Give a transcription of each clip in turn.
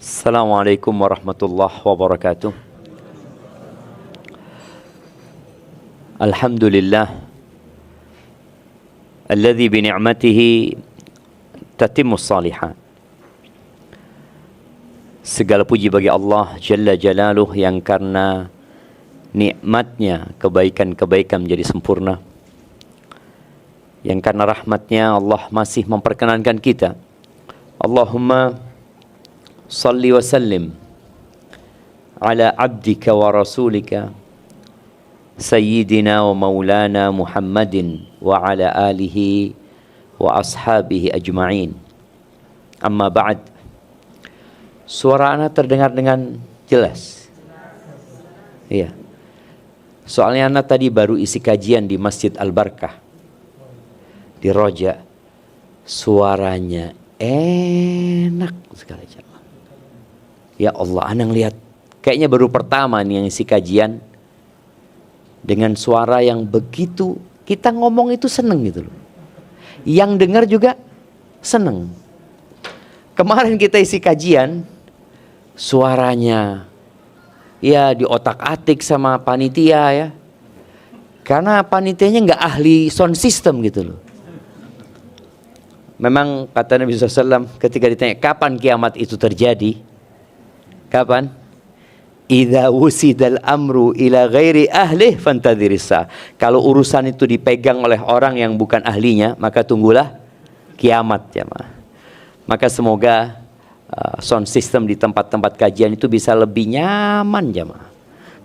Assalamualaikum warahmatullahi wabarakatuh. Alhamdulillah alladzi bi ni'matihi tatimmus shalihat. Segala puji bagi Allah Jalla Jalaluh yang karena nikmatnya kebaikan-kebaikan menjadi sempurna. Yang karena rahmatnya Allah masih memperkenankan kita. Allahumma salli wa sallim ala abdika wa rasulika sayyidina wa maulana Muhammadin wa ala alihi wa ashabihi ajma'in. Amma ba'd. Suara anak terdengar dengan jelas? Iya. Soalnya anak tadi baru isi kajian di Masjid Al-Barkah di Roja. Suaranya enak sekali. Ya Allah, anak lihat kayaknya baru pertama nih yang isi kajian dengan suara yang begitu, kita ngomong itu seneng gitu loh. Yang dengar juga seneng. Kemarin kita isi kajian, suaranya ya diotak-atik sama panitia ya. Karena panitianya nggak ahli sound system gitu loh. Memang kata Nabi SAW ketika ditanya kapan kiamat itu terjadi, kapan? Idza wusidal amru ila ghairi ahlih fantadhirisa. Kalau urusan itu dipegang oleh orang yang bukan ahlinya, maka tunggulah kiamat ya. Maka semoga sound system di tempat-tempat kajian itu bisa lebih nyaman jemaah.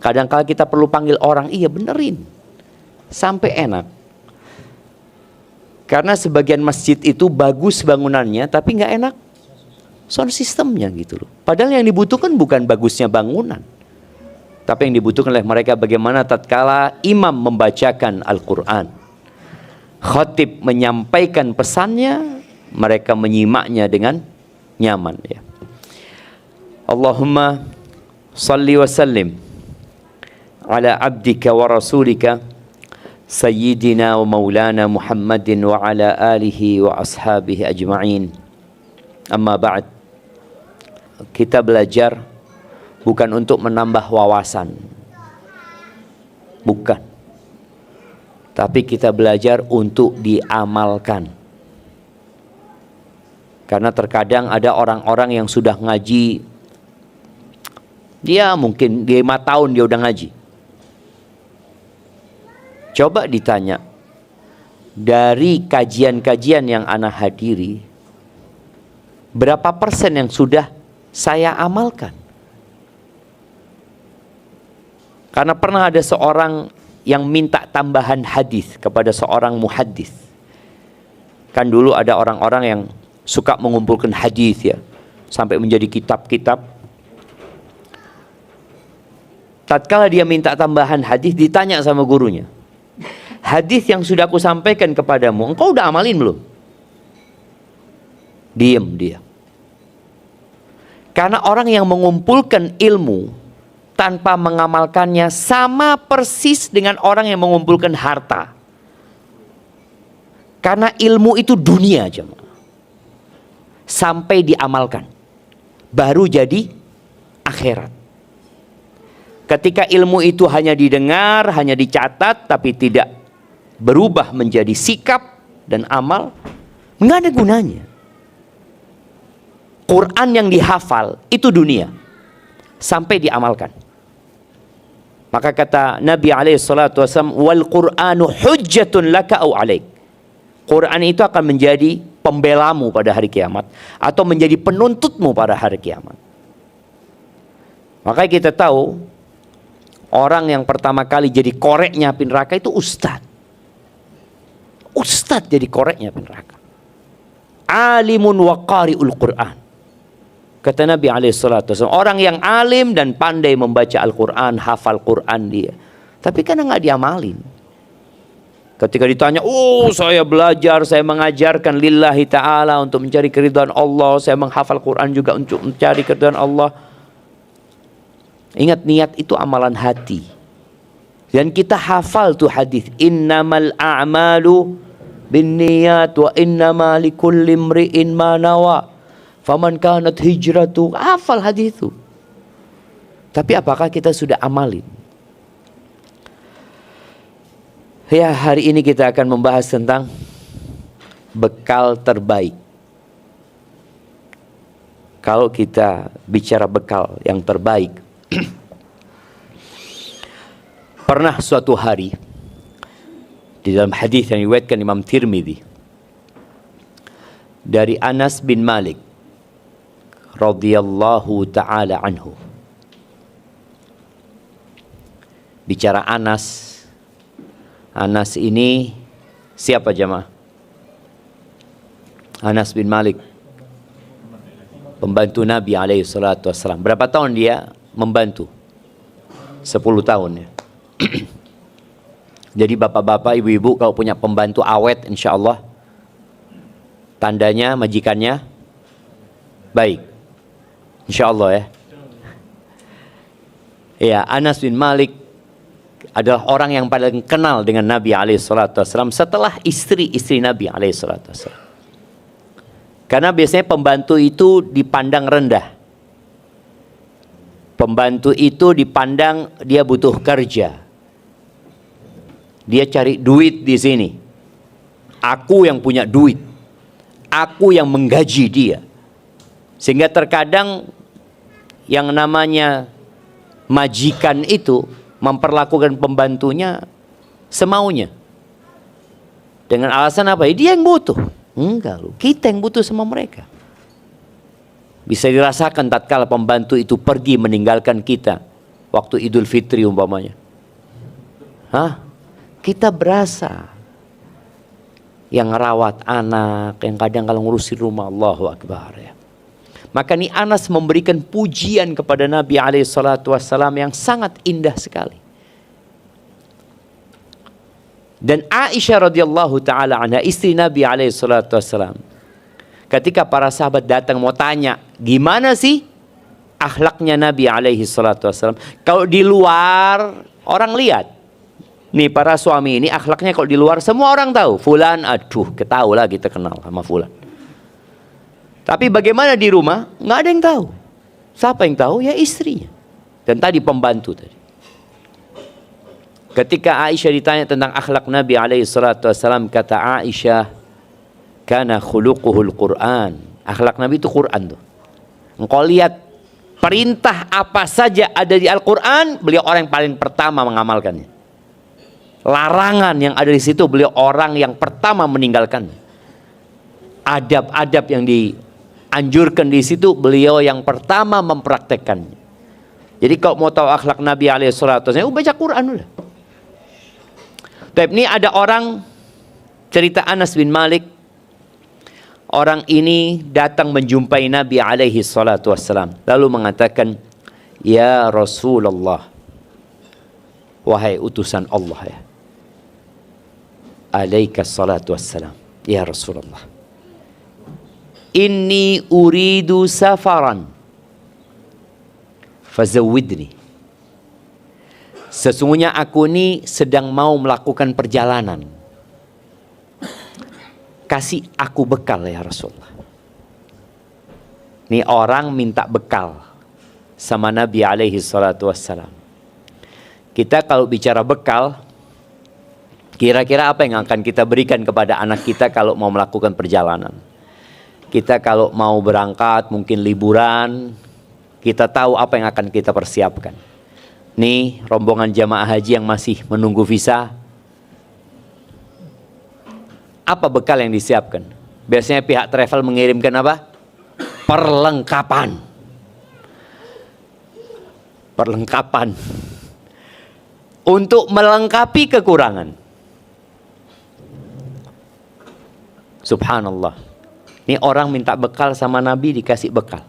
Kadang-kala kita perlu panggil orang, iya benerin sampai enak. Karena sebagian masjid itu bagus bangunannya tapi nggak enak sound systemnya gitu loh. Padahal yang dibutuhkan bukan bagusnya bangunan, tapi yang dibutuhkan oleh mereka bagaimana tatkala imam membacakan Al-Quran, khatib menyampaikan pesannya, mereka menyimaknya dengan nyaman ya. Allahumma salli wa sallim ala abdika wa rasulika sayyidina wa maulana Muhammadin wa ala alihi wa ashabihi ajma'in. Amma ba'd. Kita belajar bukan untuk menambah wawasan, bukan, tapi kita belajar untuk diamalkan. Karena terkadang ada orang-orang yang sudah ngaji, dia mungkin 5 tahun dia udah ngaji. Coba ditanya, dari kajian-kajian yang ana hadiri, berapa persen yang sudah saya amalkan? Karena pernah ada seorang yang minta tambahan hadis kepada seorang muhaddis. Kan dulu ada orang-orang yang suka mengumpulkan hadis ya, sampai menjadi kitab-kitab. Tatkala dia minta tambahan hadis, ditanya sama gurunya, hadis yang sudah aku sampaikan kepadamu, engkau udah amalin belum? Diam dia. Karena orang yang mengumpulkan ilmu tanpa mengamalkannya sama persis dengan orang yang mengumpulkan harta. Karena ilmu itu dunia aja, sampai diamalkan baru jadi akhirat. Ketika ilmu itu hanya didengar, hanya dicatat, tapi tidak berubah menjadi sikap dan amal, nggak ada gunanya. Quran yang dihafal itu dunia sampai diamalkan. Maka kata Nabi SAW, wal Quranu hujjatun laka au alaik. Quran itu akan menjadi pembelamu pada hari kiamat atau menjadi penuntutmu pada hari kiamat. Maka kita tahu orang yang pertama kali jadi koreknya api neraka itu ustadz. Ustadz jadi koreknya api neraka. Alimun wa qari'ul Quran. Kata Nabi SAW, orang yang alim dan pandai membaca Al-Quran, hafal Quran dia, tapi kan nggak diamalin. Ketika ditanya, oh saya belajar, saya mengajarkan lillahi ta'ala untuk mencari keridhaan Allah, saya menghafal Quran juga untuk mencari keridhaan Allah. Ingat, niat itu amalan hati. Dan kita hafal tuh hadis, innamal a'malu binniyat wa innama likulli imri'in ma nawa. Faman kanat hijratu, hafal hadis itu. Tapi apakah kita sudah amalin? Ya, hari ini kita akan membahas tentang bekal terbaik. Kalau kita bicara bekal yang terbaik, pernah suatu hari di dalam hadis yang diriwayatkan Imam Tirmidzi dari Anas bin Malik radhiyallahu taala anhu. Bicara Anas ini siapa jemaah? Anas bin Malik, pembantu Nabi alaihi salatu wassalam. Berapa tahun dia membantu? 10 tahun ya. Jadi bapak-bapak, ibu-ibu kalau punya pembantu awet, insya Allah tandanya majikannya baik, insya Allah ya. Ya, Anas bin Malik adalah orang yang paling kenal dengan Nabi SAW setelah istri-istri Nabi SAW. Karena biasanya pembantu itu dipandang rendah. Pembantu itu dipandang dia butuh kerja. Dia cari duit di sini. Aku yang punya duit. Aku yang menggaji dia. Sehingga terkadang yang namanya majikan itu memperlakukan pembantunya semaunya. Dengan alasan apa? Dia yang butuh. Enggak loh, kita yang butuh sama mereka. Bisa dirasakan tatkala pembantu itu pergi meninggalkan kita waktu Idul Fitri umpamanya. Kita berasa yang ngerawat anak, yang kadang kalau ngurusin rumah, Allahu Akbar ya. Maka nih Anas memberikan pujian kepada Nabi SAW yang sangat indah sekali. Dan Aisyah radhiyallahu taala anha, istri Nabi SAW, ketika para sahabat datang mau tanya, gimana sih akhlaknya Nabi SAW? Kalau di luar orang lihat, nih para suami ini akhlaknya kalau di luar semua orang tahu. Fulan, aduh, ketahu lah kita kenal sama Fulan. Tapi bagaimana di rumah? Nggak ada yang tahu. Siapa yang tahu? Ya istrinya. Dan tadi pembantu tadi. Ketika Aisyah ditanya tentang akhlak Nabi SAW, kata Aisyah, kana khuluquhul Quran. Akhlak Nabi itu Quran tuh. Engkau lihat perintah apa saja ada di Al-Quran, beliau orang yang paling pertama mengamalkannya. Larangan yang ada di situ, beliau orang yang pertama meninggalkannya. Adab-adab yang dianjurkan di situ, beliau yang pertama mempraktekkannya. Jadi kalau mau tahu akhlak Nabi SAW, baca Quran udah. Tapi ini ada orang, cerita Anas bin Malik, orang ini datang menjumpai Nabi SAW, lalu mengatakan, ya Rasulullah, wahai utusan Allah ya, alaika salatu wassalam, ya Rasulullah, inni uridu safaran fazawidni. Sesungguhnya aku ini sedang mau melakukan perjalanan. Kasih aku bekal ya Rasulullah. Ini orang minta bekal sama Nabi SAW. Kita kalau bicara bekal, kira-kira apa yang akan kita berikan kepada anak kita kalau mau melakukan perjalanan? Kita kalau mau berangkat, mungkin liburan, kita tahu apa yang akan kita persiapkan. Nih rombongan jamaah haji yang masih menunggu visa, apa bekal yang disiapkan? Biasanya pihak travel mengirimkan apa? Perlengkapan. Perlengkapan untuk melengkapi kekurangan. Subhanallah. Ini orang minta bekal sama Nabi, dikasih bekal.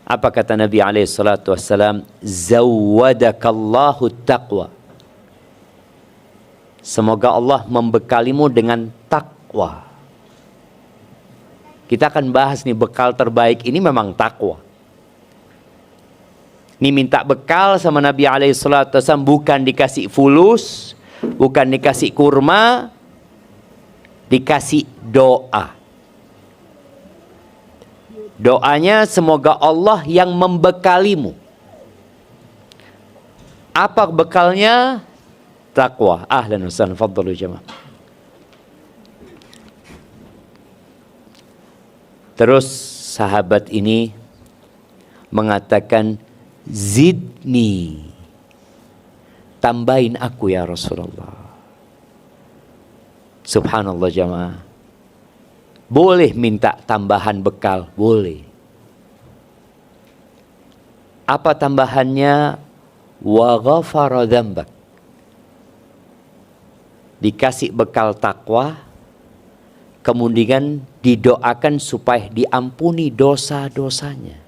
Apa kata Nabi SAW? Zawwadakallahu taqwa. Semoga Allah membekalimu dengan takwa. Kita akan bahas nih, bekal terbaik ini memang takwa. Ini minta bekal sama Nabi SAW, bukan dikasih fulus, bukan dikasih kurma, dikasih doa. Doanya semoga Allah yang membekalimu. Apa bekalnya? Taqwa. Ahlan wa sahlan, fadhalu jamaah. Terus sahabat ini mengatakan, zidni, tambahin aku ya Rasulullah. Subhanallah jamaah. Boleh minta tambahan bekal, boleh. Apa tambahannya? Wa ghafara dzambak. Dikasih bekal takwa, kemudian didoakan supaya diampuni dosa-dosanya.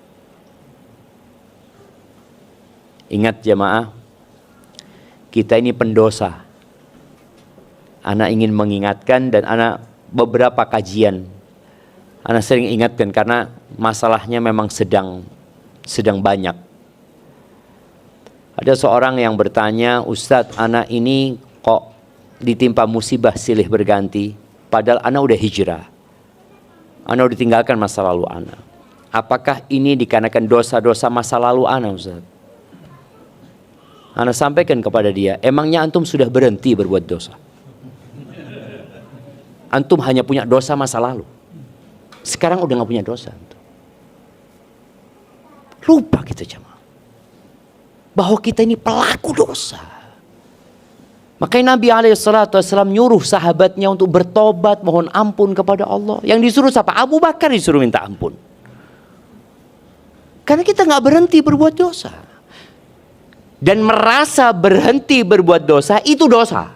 Ingat jemaah, kita ini pendosa. Ana ingin mengingatkan dan ana beberapa kajian ana sering ingatkan karena masalahnya memang sedang banyak. Ada seorang yang bertanya, Ustadz, ana ini kok ditimpa musibah silih berganti, padahal ana udah hijrah, ana udah tinggalkan masa lalu ana. Apakah ini dikarenakan dosa-dosa masa lalu ana, Ustadz? Ana sampaikan kepada dia, emangnya antum sudah berhenti berbuat dosa? Antum hanya punya dosa masa lalu. Sekarang udah gak punya dosa. Lupa kita jemaah bahwa kita ini pelaku dosa. Makanya Nabi SAW nyuruh sahabatnya untuk bertobat, mohon ampun kepada Allah. Yang disuruh siapa? Abu Bakar disuruh minta ampun. Karena kita gak berhenti berbuat dosa. Dan merasa berhenti berbuat dosa itu dosa.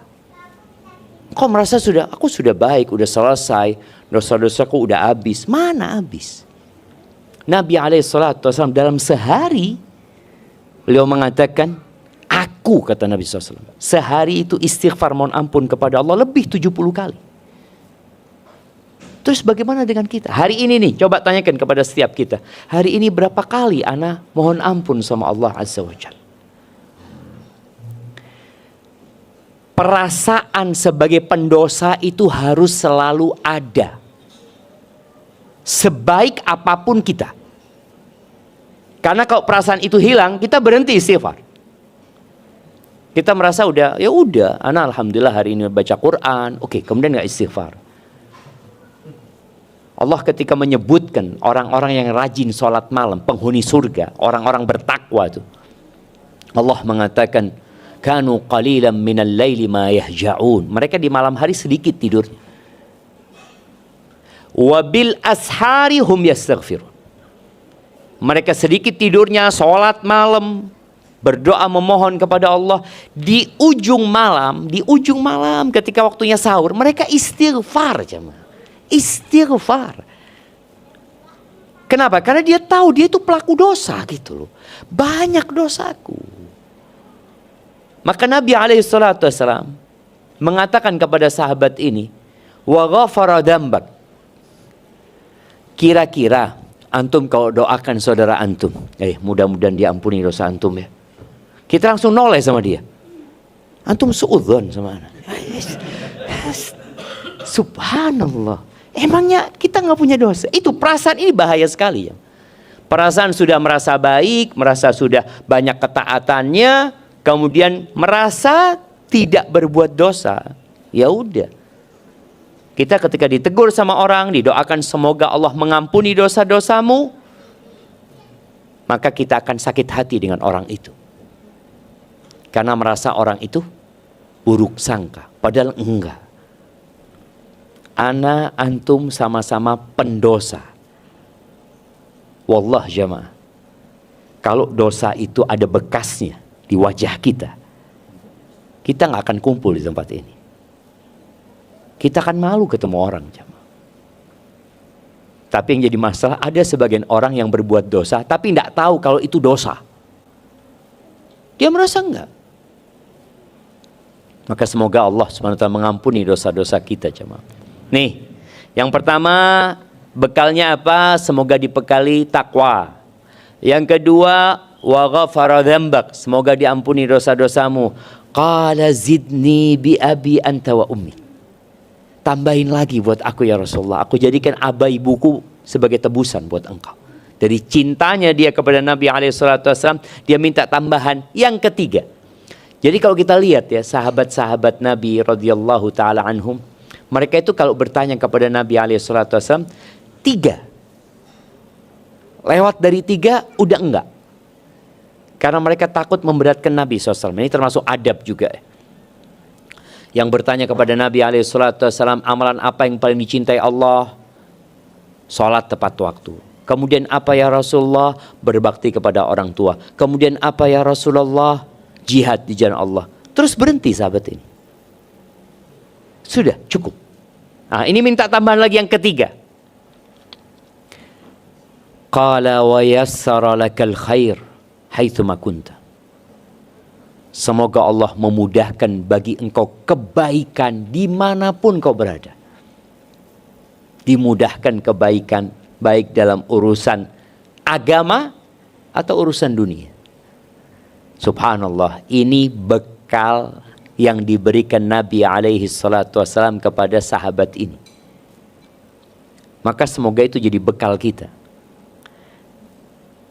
Kau merasa aku sudah baik, udah selesai, dosa-dosaku udah habis. Mana habis? Nabi SAW dalam sehari, beliau mengatakan, kata Nabi SAW, sehari itu istighfar mohon ampun kepada Allah lebih 70 kali. Terus bagaimana dengan kita? Hari ini nih, coba tanyakan kepada setiap kita. Hari ini berapa kali ana mohon ampun sama Allah Azza wa Jalla? Perasaan sebagai pendosa itu harus selalu ada. Sebaik apapun kita. Karena kalau perasaan itu hilang, kita berhenti istighfar. Kita merasa ya udah, ana alhamdulillah hari ini baca Quran, oke, kemudian nggak istighfar. Allah ketika menyebutkan orang-orang yang rajin sholat malam, penghuni surga, orang-orang bertakwa itu, Allah mengatakan, kanu qalilan minal laili ma yahja'un. Mereka di malam hari sedikit tidur. Wa bil ashari hum yastaghfirun. Mereka sedikit tidurnya, sholat malam, berdoa memohon kepada Allah. Di ujung malam ketika waktunya sahur, mereka istighfar jemaah. Istighfar. Kenapa? Karena dia tahu dia itu pelaku dosa gitu loh. Banyak dosaku. Maka Nabi SAW mengatakan kepada sahabat ini, wa ghafara dzambak. Kira-kira antum kalau doakan saudara antum, mudah-mudahan diampuni dosa antum ya. Kita langsung noleh sama dia. Antum suudzon sama anak. Subhanallah. Emangnya kita nggak punya dosa? Itu perasaan ini bahaya sekali ya. Perasaan sudah merasa baik, merasa sudah banyak ketaatannya, kemudian merasa tidak berbuat dosa. Ya udah. Kita ketika ditegur sama orang, didoakan semoga Allah mengampuni dosa-dosamu, maka kita akan sakit hati dengan orang itu. Karena merasa orang itu buruk sangka, padahal enggak. Ana antum sama-sama pendosa. Wallah jamaah, kalau dosa itu ada bekasnya di wajah kita, kita nggak akan kumpul di tempat ini. Kita akan malu ketemu orang jamaah. Tapi yang jadi masalah, ada sebagian orang yang berbuat dosa tapi nggak tahu kalau itu dosa. Dia merasa enggak. Maka semoga Allah SWT mengampuni dosa-dosa kita jemaah. Nih, yang pertama bekalnya apa? Semoga dibekali takwa. Yang kedua, wa ghafara dzambak, semoga diampuni dosa-dosamu. Qala zidni bi abi anta wa ummi. Tambahin lagi buat aku ya Rasulullah. Aku jadikan aba ibuku sebagai tebusan buat engkau. Dari cintanya dia kepada Nabi SAW, dia minta tambahan yang ketiga. Jadi kalau kita lihat ya, sahabat-sahabat Nabi radhiyallahu taala anhum, mereka itu kalau bertanya kepada Nabi SAW, 3. Lewat dari 3 udah enggak. Karena mereka takut memberatkan Nabi SAW. Ini termasuk adab juga. Yang bertanya kepada Nabi SAW, amalan apa yang paling dicintai Allah? Salat tepat waktu. Kemudian apa ya Rasulullah? Berbakti kepada orang tua. Kemudian apa ya Rasulullah? Jihad di jalan Allah. Terus berhenti sahabat ini. Sudah cukup. Nah, ini minta tambahan lagi yang ketiga. Qala wa yassara lakal khair haitsuma kunta. Semoga Allah memudahkan bagi engkau kebaikan dimanapun kau berada. Dimudahkan kebaikan baik dalam urusan agama atau urusan dunia. Subhanallah, ini bekal yang diberikan Nabi alaihi salatu wassalam kepada sahabat ini. Maka semoga itu jadi bekal kita.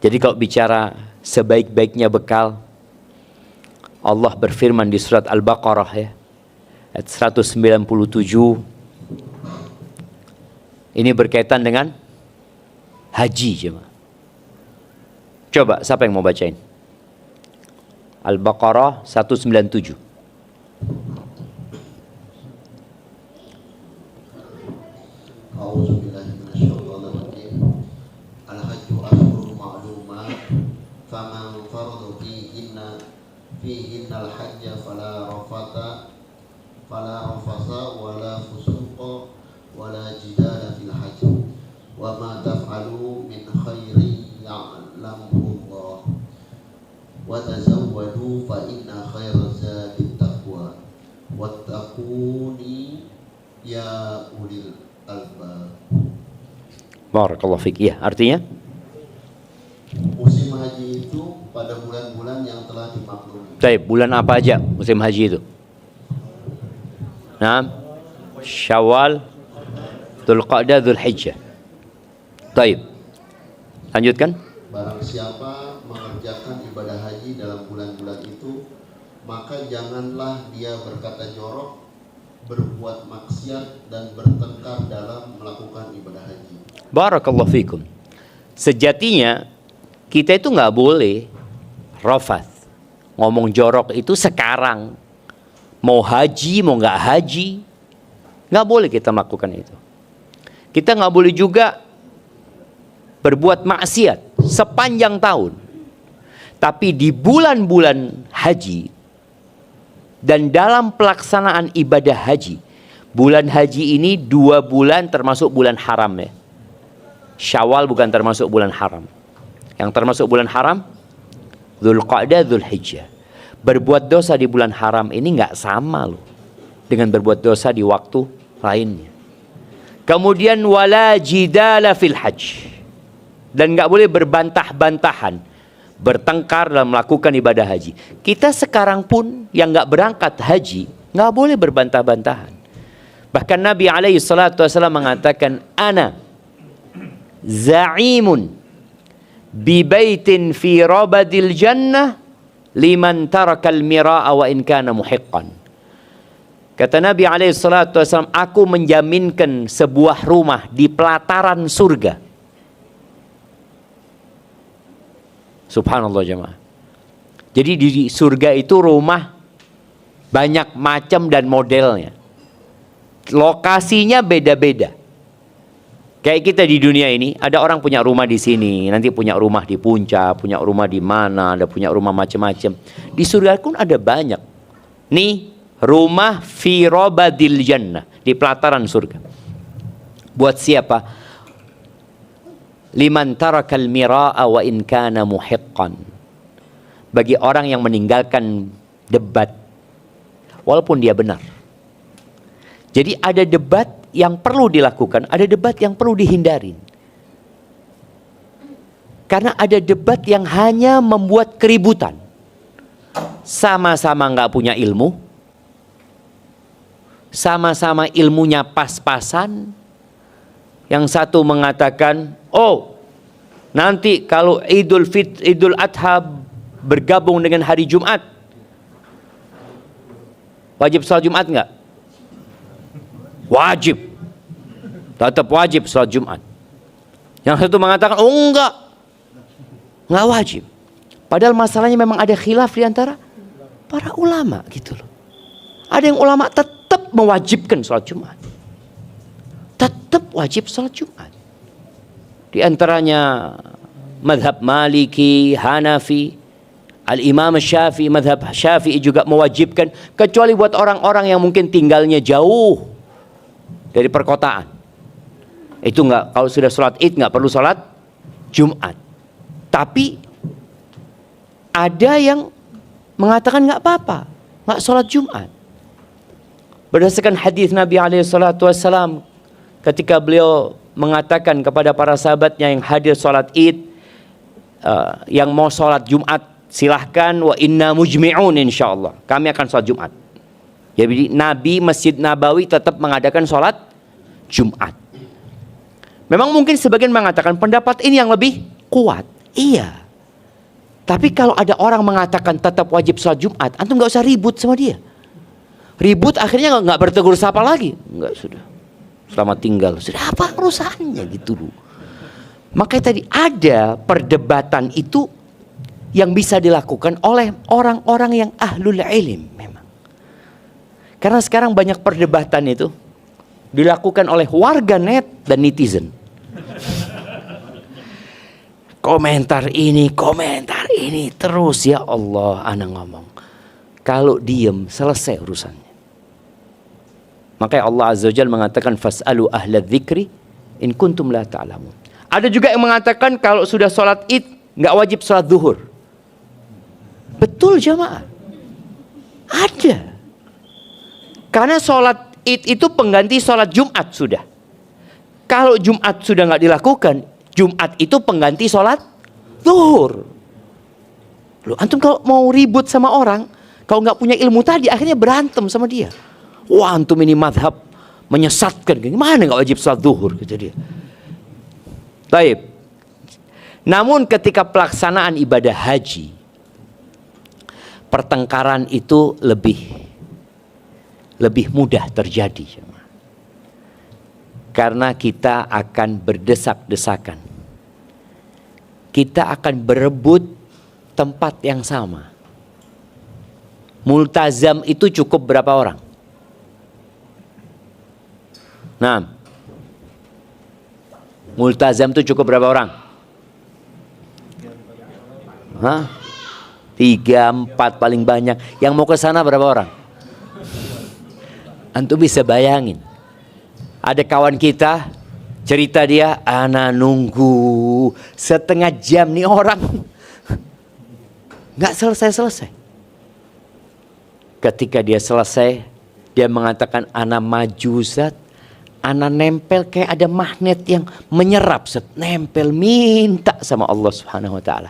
Jadi kalau bicara sebaik-baiknya bekal, Allah berfirman di surat Al-Baqarah ya, ayat 197. Ini berkaitan dengan haji jemaah. Coba siapa yang mau bacain? Al-Baqarah 197. A'udzubillahi minasyaitonir rajim. Al-hajju ashhurun ma'lumat, faman farada fihinna al-hajja fala rafasa wala fusuqa wala jidala fil hajj. Wa ma taf'alu min khairin ya'lamuhu Allah. Wa tazawwadu fa inna khairaz zadi taqwa. Wattaquni ya ulil albab. Barakallahu fiik. Ya, artinya musim haji itu pada bulan-bulan yang telah dimaklumi. Baik, bulan apa aja musim haji itu? Nah, Syawal, Dzulqa'dah, Dzulhijjah. Baik. Lanjutkan. Barang siapa mengerjakan ibadah haji dalam bulan-bulan itu, maka janganlah dia berkata jorok, berbuat maksiat dan bertengkar dalam melakukan ibadah haji. Barakallahu fikum. Sejatinya kita itu nggak boleh rafath, ngomong jorok itu sekarang. Mau haji, mau nggak haji, nggak boleh kita melakukan itu. Kita nggak boleh juga berbuat maksiat sepanjang tahun. Tapi di bulan-bulan haji dan dalam pelaksanaan ibadah haji, bulan haji ini 2 bulan termasuk bulan haram ya. Syawal bukan termasuk bulan haram. Yang termasuk bulan haram Dzulqa'dah, Dzulhijjah. Berbuat dosa di bulan haram ini nggak sama loh dengan berbuat dosa di waktu lainnya. Kemudian wala jidala fil hajj. Dan nggak boleh berbantah-bantahan, bertengkar dalam melakukan ibadah haji. Kita sekarang pun yang nggak berangkat haji nggak boleh berbantah-bantahan. Bahkan Nabi alaihi salatu wasallam mengatakan, ana za'imun bi baitin fi rabadil jannah liman tarakal mira'a wa in kana muhiqqan. Kata Nabi alaihi salatu wasallam, aku menjaminkan sebuah rumah di pelataran surga. Subhanallah jemaah. Jadi di surga itu rumah banyak macam dan modelnya. Lokasinya beda-beda. Kayak kita di dunia ini, ada orang punya rumah di sini, nanti punya rumah di puncak, punya rumah di mana, ada punya rumah macam-macam. Di surga pun ada banyak. Nih, rumah fi robadil jannah, di pelataran surga. Buat siapa? Liman tarakal mira'a wa in kana muhiqqan. Bagi orang yang meninggalkan debat walaupun dia benar. Jadi ada debat yang perlu dilakukan, ada debat yang perlu dihindarin. Karena ada debat yang hanya membuat keributan. Sama-sama nggak punya ilmu, sama-sama ilmunya pas-pasan. Yang satu mengatakan, oh Nanti kalau Idul Adha bergabung dengan hari Jumat, wajib sholat Jumat nggak? Wajib. Tetap wajib sholat Jumat. Yang satu mengatakan, oh nggak wajib. Padahal masalahnya memang ada khilaf di antara para ulama gitu loh. Ada yang ulama tetap mewajibkan sholat Jumat. Tetap wajib sholat Jumat. Di antaranya madhab Maliki, Hanafi, Al-Imam Syafi'i, madhab Syafi'i juga mewajibkan, kecuali buat orang-orang yang mungkin tinggalnya jauh dari perkotaan. Itu enggak, kalau sudah sholat Id enggak perlu sholat Jumat. Tapi ada yang mengatakan enggak apa-apa, enggak sholat Jumat. Berdasarkan hadis Nabi SAW ketika beliau mengatakan kepada para sahabatnya yang hadir sholat Id, yang mau sholat Jumat silahkan, wa inna mujmi'un insyaallah, kami akan sholat Jumat. Jadi Nabi Masjid Nabawi tetap mengadakan sholat Jumat. Memang mungkin sebagian mengatakan pendapat ini yang lebih kuat. Iya. Tapi kalau ada orang mengatakan tetap wajib sholat Jumat, antum nggak usah ribut sama dia. Ribut akhirnya nggak bertegur sapa lagi. Nggak, sudah. Selamat tinggal. Sudah, apa urusannya gitu loh. Makanya tadi ada perdebatan itu yang bisa dilakukan oleh orang-orang yang ahlul ilm memang. Karena sekarang banyak perdebatan itu dilakukan oleh warga net dan netizen. Komentar ini terus, ya Allah, ana ngomong. Kalau diem selesai urusannya. Makanya Allah Azza wa Jalla mengatakan fas'alu ahla dzikri in kuntum la ta'lamun. Ada juga yang mengatakan kalau sudah sholat Id nggak wajib sholat zuhur. Betul jamaah. Ada. Karena sholat Id itu pengganti sholat Jumat sudah. Kalau Jumat sudah nggak dilakukan, Jumat itu pengganti sholat zuhur. Loh, antum kalau mau ribut sama orang, kalau nggak punya ilmu tadi, akhirnya berantem sama dia. Wah, antum ini madhab menyesatkan. Gimana nggak wajib sholat zuhur, kata dia. Baik. Namun ketika pelaksanaan ibadah haji, pertengkaran itu lebih mudah terjadi. Karena kita akan berdesak-desakan. Kita akan berebut tempat yang sama. Multazam itu cukup berapa orang? Nah, multazam itu cukup berapa orang? Hah? 3, 4 paling banyak. Yang mau ke sana berapa orang? Antum bisa bayangin. Ada kawan kita cerita dia, ana nunggu setengah jam nih orang nggak selesai. Ketika dia selesai, dia mengatakan, ana maju Zat, ana nempel kayak ada magnet yang menyerap, nempel minta sama Allah Subhanahu Wa Taala.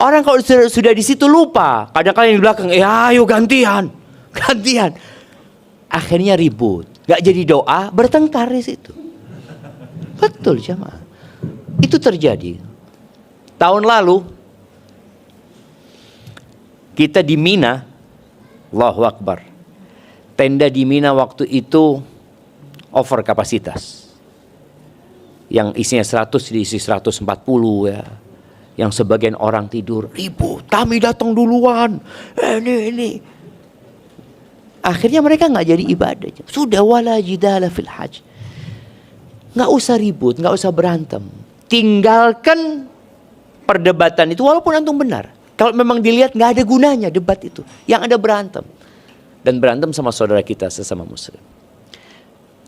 Orang kalau sudah di situ lupa, kadang-kadang di belakang, ayo gantian. Akhirnya ribut, nggak jadi doa, bertengkar di situ. Betul jamaah. Itu terjadi. Tahun lalu kita di Mina, Allahu Akbar. Tenda di Mina waktu itu over kapasitas. Yang isinya 100 diisi 140 ya. Yang sebagian orang tidur, ribut, kami datang duluan. Ini. Akhirnya mereka nggak jadi ibadah. Sudah, wala jidala fil hajj. Nggak usah ribut, nggak usah berantem. Tinggalkan perdebatan itu walaupun antum benar. Kalau memang dilihat nggak ada gunanya debat itu. Yang ada berantem. Dan berantem sama saudara kita sesama muslim.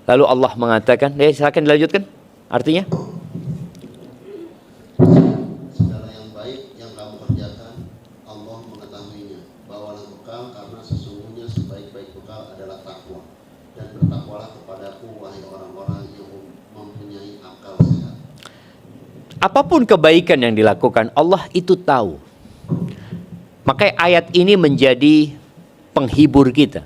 Lalu Allah mengatakan, silakan dilanjutkan. Artinya? Segala yang baik yang kamu kerjakan, Allah mengetahuinya. Bawalah bekal karena sesungguhnya sebaik-baik bekal adalah takwa. Dan bertakwalah kepadaku, wahai orang-orang yang mempunyai akal sehat. Apapun kebaikan yang dilakukan, Allah itu tahu. Makanya ayat ini menjadi penghibur kita.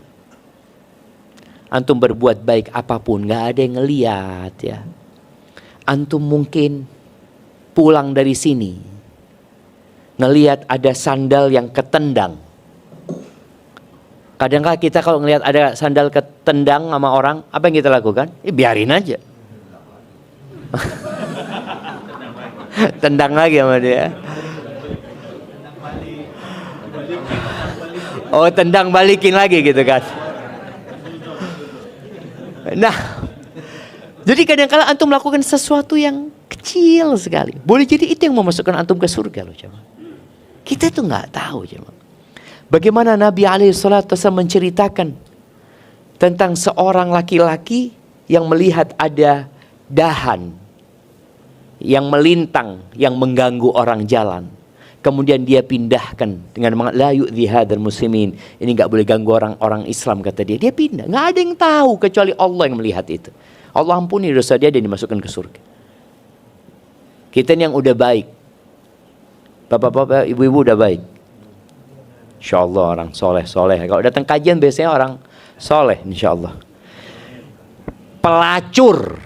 Antum berbuat baik apapun, gak ada yang ngeliat ya. Antum mungkin pulang dari sini, ngelihat ada sandal yang ketendang. Kadang-kadang kita kalau ngelihat ada sandal ketendang sama orang, apa yang kita lakukan? Biarin aja. Tendang lagi sama dia. Oh, tendang balikin lagi gitu kan. Nah, jadi kadang-kadang antum melakukan sesuatu yang kecil sekali, boleh jadi itu yang memasukkan antum ke surga loh jemaah. Kita itu nggak tahu jemaah. Bagaimana Nabi SAW menceritakan tentang seorang laki-laki yang melihat ada dahan yang melintang, yang mengganggu orang jalan. Kemudian dia pindahkan dengan la yu'dhi hadzal muslimin. Ini nggak boleh ganggu orang Islam, kata dia. Dia pindah. Nggak ada yang tahu kecuali Allah yang melihat itu. Allah ampuni dosa dia dan dimasukkan ke surga. Kita ini yang udah baik, bapak-bapak, ibu-ibu udah baik. Insya Allah orang soleh. Kalau datang kajian biasanya orang soleh, insya Allah. Pelacur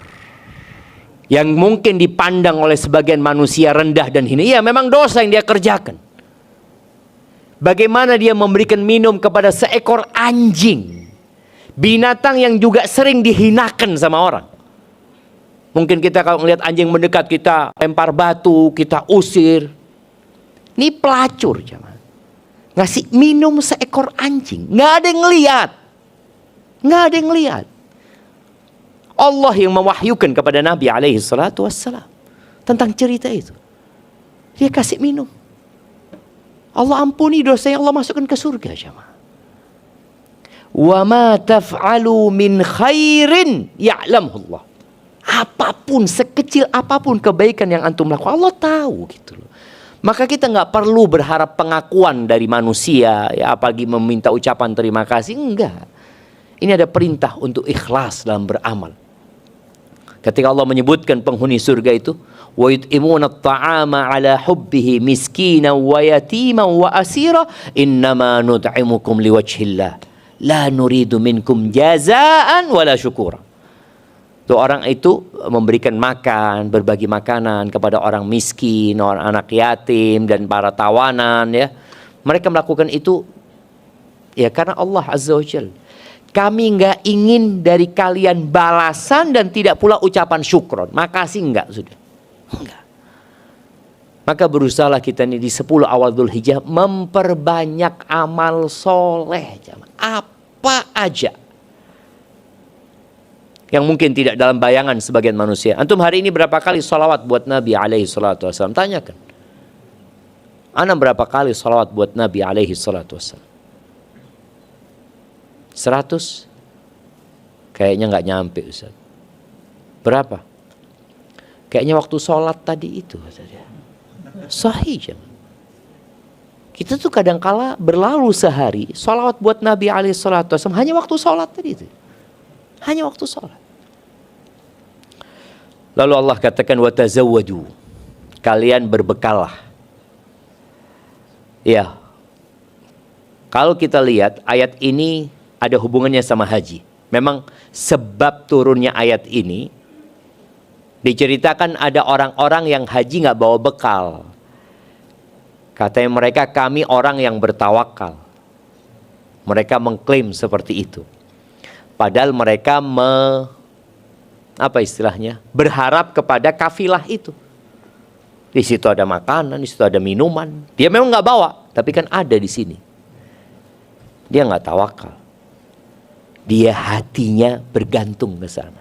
yang mungkin dipandang oleh sebagian manusia rendah dan hina, ya memang dosa yang dia kerjakan. Bagaimana dia memberikan minum kepada seekor anjing, binatang yang juga sering dihinakan sama orang. Mungkin kita kalau melihat anjing mendekat, kita lempar batu, kita usir. Ini pelacur, jemaah. Ngasih minum seekor anjing, nggak ada yang lihat, nggak ada yang lihat. Allah yang mewahyukan kepada Nabi SAW tentang cerita itu. Dia kasih minum. Allah ampuni dosanya, Allah masukkan ke surga jemaah. Wa ma taf'alu min khairin ya'lamhu Allah. Apapun, sekecil apapun kebaikan yang antum lakukan, Allah tahu gitu loh. Maka kita nggak perlu berharap pengakuan dari manusia, ya apalagi meminta ucapan terima kasih, enggak. Ini ada perintah untuk ikhlas dalam beramal. Ketika Allah menyebutkan penghuni surga itu, wa yut'imuna at-ta'ama 'ala hubbihi miskinan wa yatiman wa asira innama nut'imukum liwajhillah la nuridu minkum jazaan wala syukura. Tuh, orang itu memberikan makan, berbagi makanan kepada orang miskin, orang anak yatim dan para tawanan, ya. Mereka melakukan itu ya karena Allah Azza wa Jalla. Kami nggak ingin dari kalian balasan dan tidak pula ucapan syukron. Makasih enggak, sudah. Enggak. Maka berusahalah kita ini di 10 awal Dzulhijjah memperbanyak amal soleh. Apa aja yang mungkin tidak dalam bayangan sebagian manusia. Antum hari ini berapa kali sholawat buat Nabi SAW? Tanyakan. Ana berapa kali sholawat buat Nabi SAW? 100? Kayaknya nggak nyampe, Ustaz. Berapa? Kayaknya waktu sholat tadi itu. Sahih jangan. Kita tuh kadangkala berlalu sehari sholawat buat Nabi SAW hanya waktu sholat tadi itu. Hanya waktu sholat. Lalu Allah katakan watazawwadu, kalian berbekallah. Ya. Kalau kita lihat ayat ini ada hubungannya sama haji. Memang sebab turunnya ayat ini diceritakan ada orang-orang yang haji nggak bawa bekal. Katanya mereka, kami orang yang bertawakal. Mereka mengklaim seperti itu. Padahal mereka berharap kepada kafilah itu. Di situ ada makanan, di situ ada minuman. Dia memang nggak bawa, tapi kan ada di sini. Dia nggak tawakal. Dia hatinya bergantung ke sana.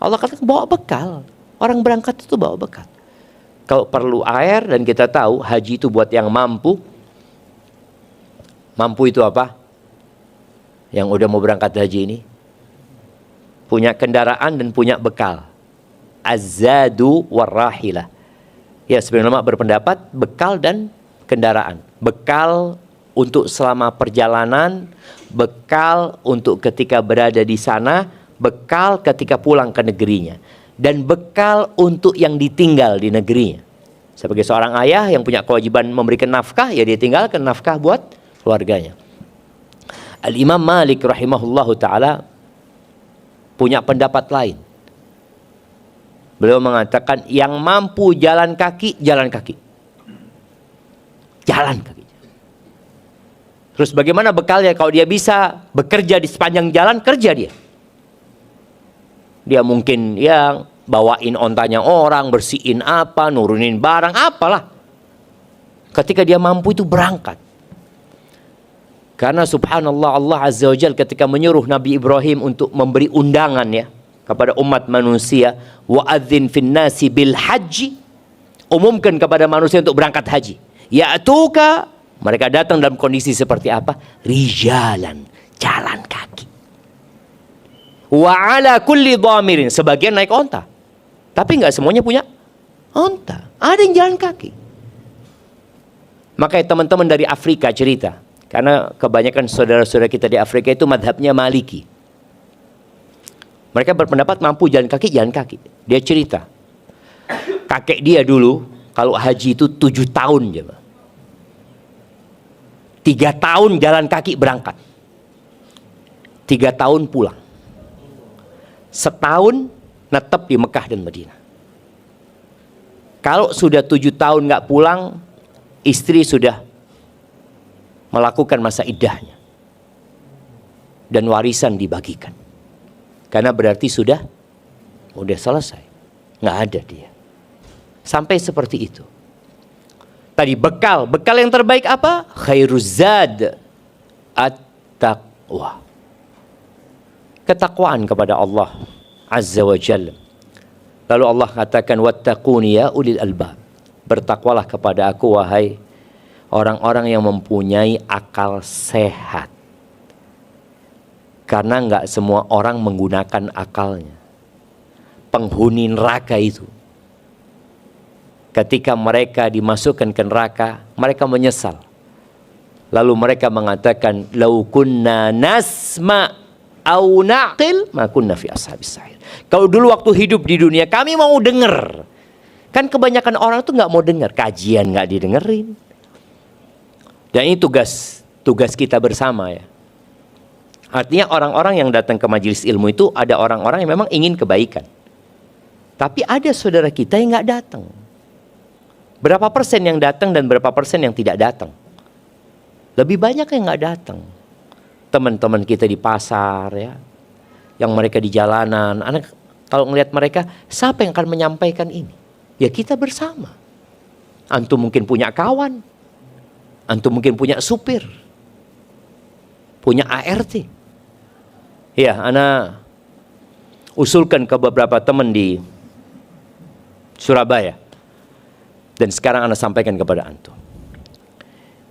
Allah katakan bawa bekal. Orang berangkat itu bawa bekal. Kalau perlu air, dan kita tahu haji itu buat yang mampu. Mampu itu apa? Yang udah mau berangkat haji ini punya kendaraan dan punya bekal. Az-zadu warrahilah. Ya, sebenarnya ulama berpendapat bekal dan kendaraan. Bekal untuk selama perjalanan, bekal untuk ketika berada di sana, bekal ketika pulang ke negerinya, dan bekal untuk yang ditinggal di negerinya. Sebagai seorang ayah yang punya kewajiban memberikan nafkah, ya dia tinggalkan nafkah buat keluarganya. Al-Imam Malik rahimahullahu ta'ala punya pendapat lain. Beliau mengatakan yang mampu jalan kaki, jalan kaki. Jalan kaki. Terus bagaimana bekalnya? Kalau dia bisa bekerja di sepanjang jalan, kerja dia. Dia mungkin yang bawain ontanya orang, bersihin apa, nurunin barang, apalah. Ketika dia mampu itu berangkat. Karena subhanallah, Allah Azza wa Jalla ketika menyuruh Nabi Ibrahim untuk memberi undangan ya kepada umat manusia, wa'adzin fin nasi bil haji, umumkan kepada manusia untuk berangkat haji. Ya'tuka, mereka datang dalam kondisi seperti apa? Rijalan, jalan kaki. Wa ala kulli dhamirin, sebagian naik onta. Tapi nggak semuanya punya onta. Ada yang jalan kaki. Makanya teman-teman dari Afrika cerita, karena kebanyakan saudara-saudara kita di Afrika itu madhabnya Maliki. Mereka berpendapat mampu jalan kaki, jalan kaki. Dia cerita, kakek dia dulu kalau haji itu 7 tahun aja. 3 tahun jalan kaki berangkat, 3 tahun pulang, setahun netep di Mekah dan Madinah. Kalau sudah 7 tahun nggak pulang, istri sudah melakukan masa iddahnya dan warisan dibagikan, karena berarti sudah selesai, nggak ada dia. Sampai seperti itu. Tadi bekal yang terbaik apa? Khairuz zad at-taqwa, ketakwaan kepada Allah Azza wa Jalla. Lalu Allah katakan wattaquni ya ulil albab, bertakwalah kepada aku wahai orang-orang yang mempunyai akal sehat. Karena nggak semua orang menggunakan akalnya. Penghuni neraka itu, ketika mereka dimasukkan ke neraka, mereka menyesal. Lalu mereka mengatakan, "Lau kunna nasma au naqil, ma kunna fi ashabis sa'ir." Kalau dulu waktu hidup di dunia kami mau dengar. Kan kebanyakan orang tuh nggak mau dengar, kajian nggak didengerin. Dan ini tugas kita bersama ya. Artinya orang-orang yang datang ke majelis ilmu itu ada orang-orang yang memang ingin kebaikan. Tapi ada saudara kita yang nggak datang. Berapa persen yang datang dan berapa persen yang tidak datang? Lebih banyak yang nggak datang. Teman-teman kita di pasar ya, yang mereka di jalanan. Anak kalau ngelihat mereka, siapa yang akan menyampaikan ini? Ya kita bersama. Antum mungkin punya kawan, antum mungkin punya supir, punya ART. Ya, ana usulkan ke beberapa teman di Surabaya. Dan sekarang ana sampaikan kepada antum.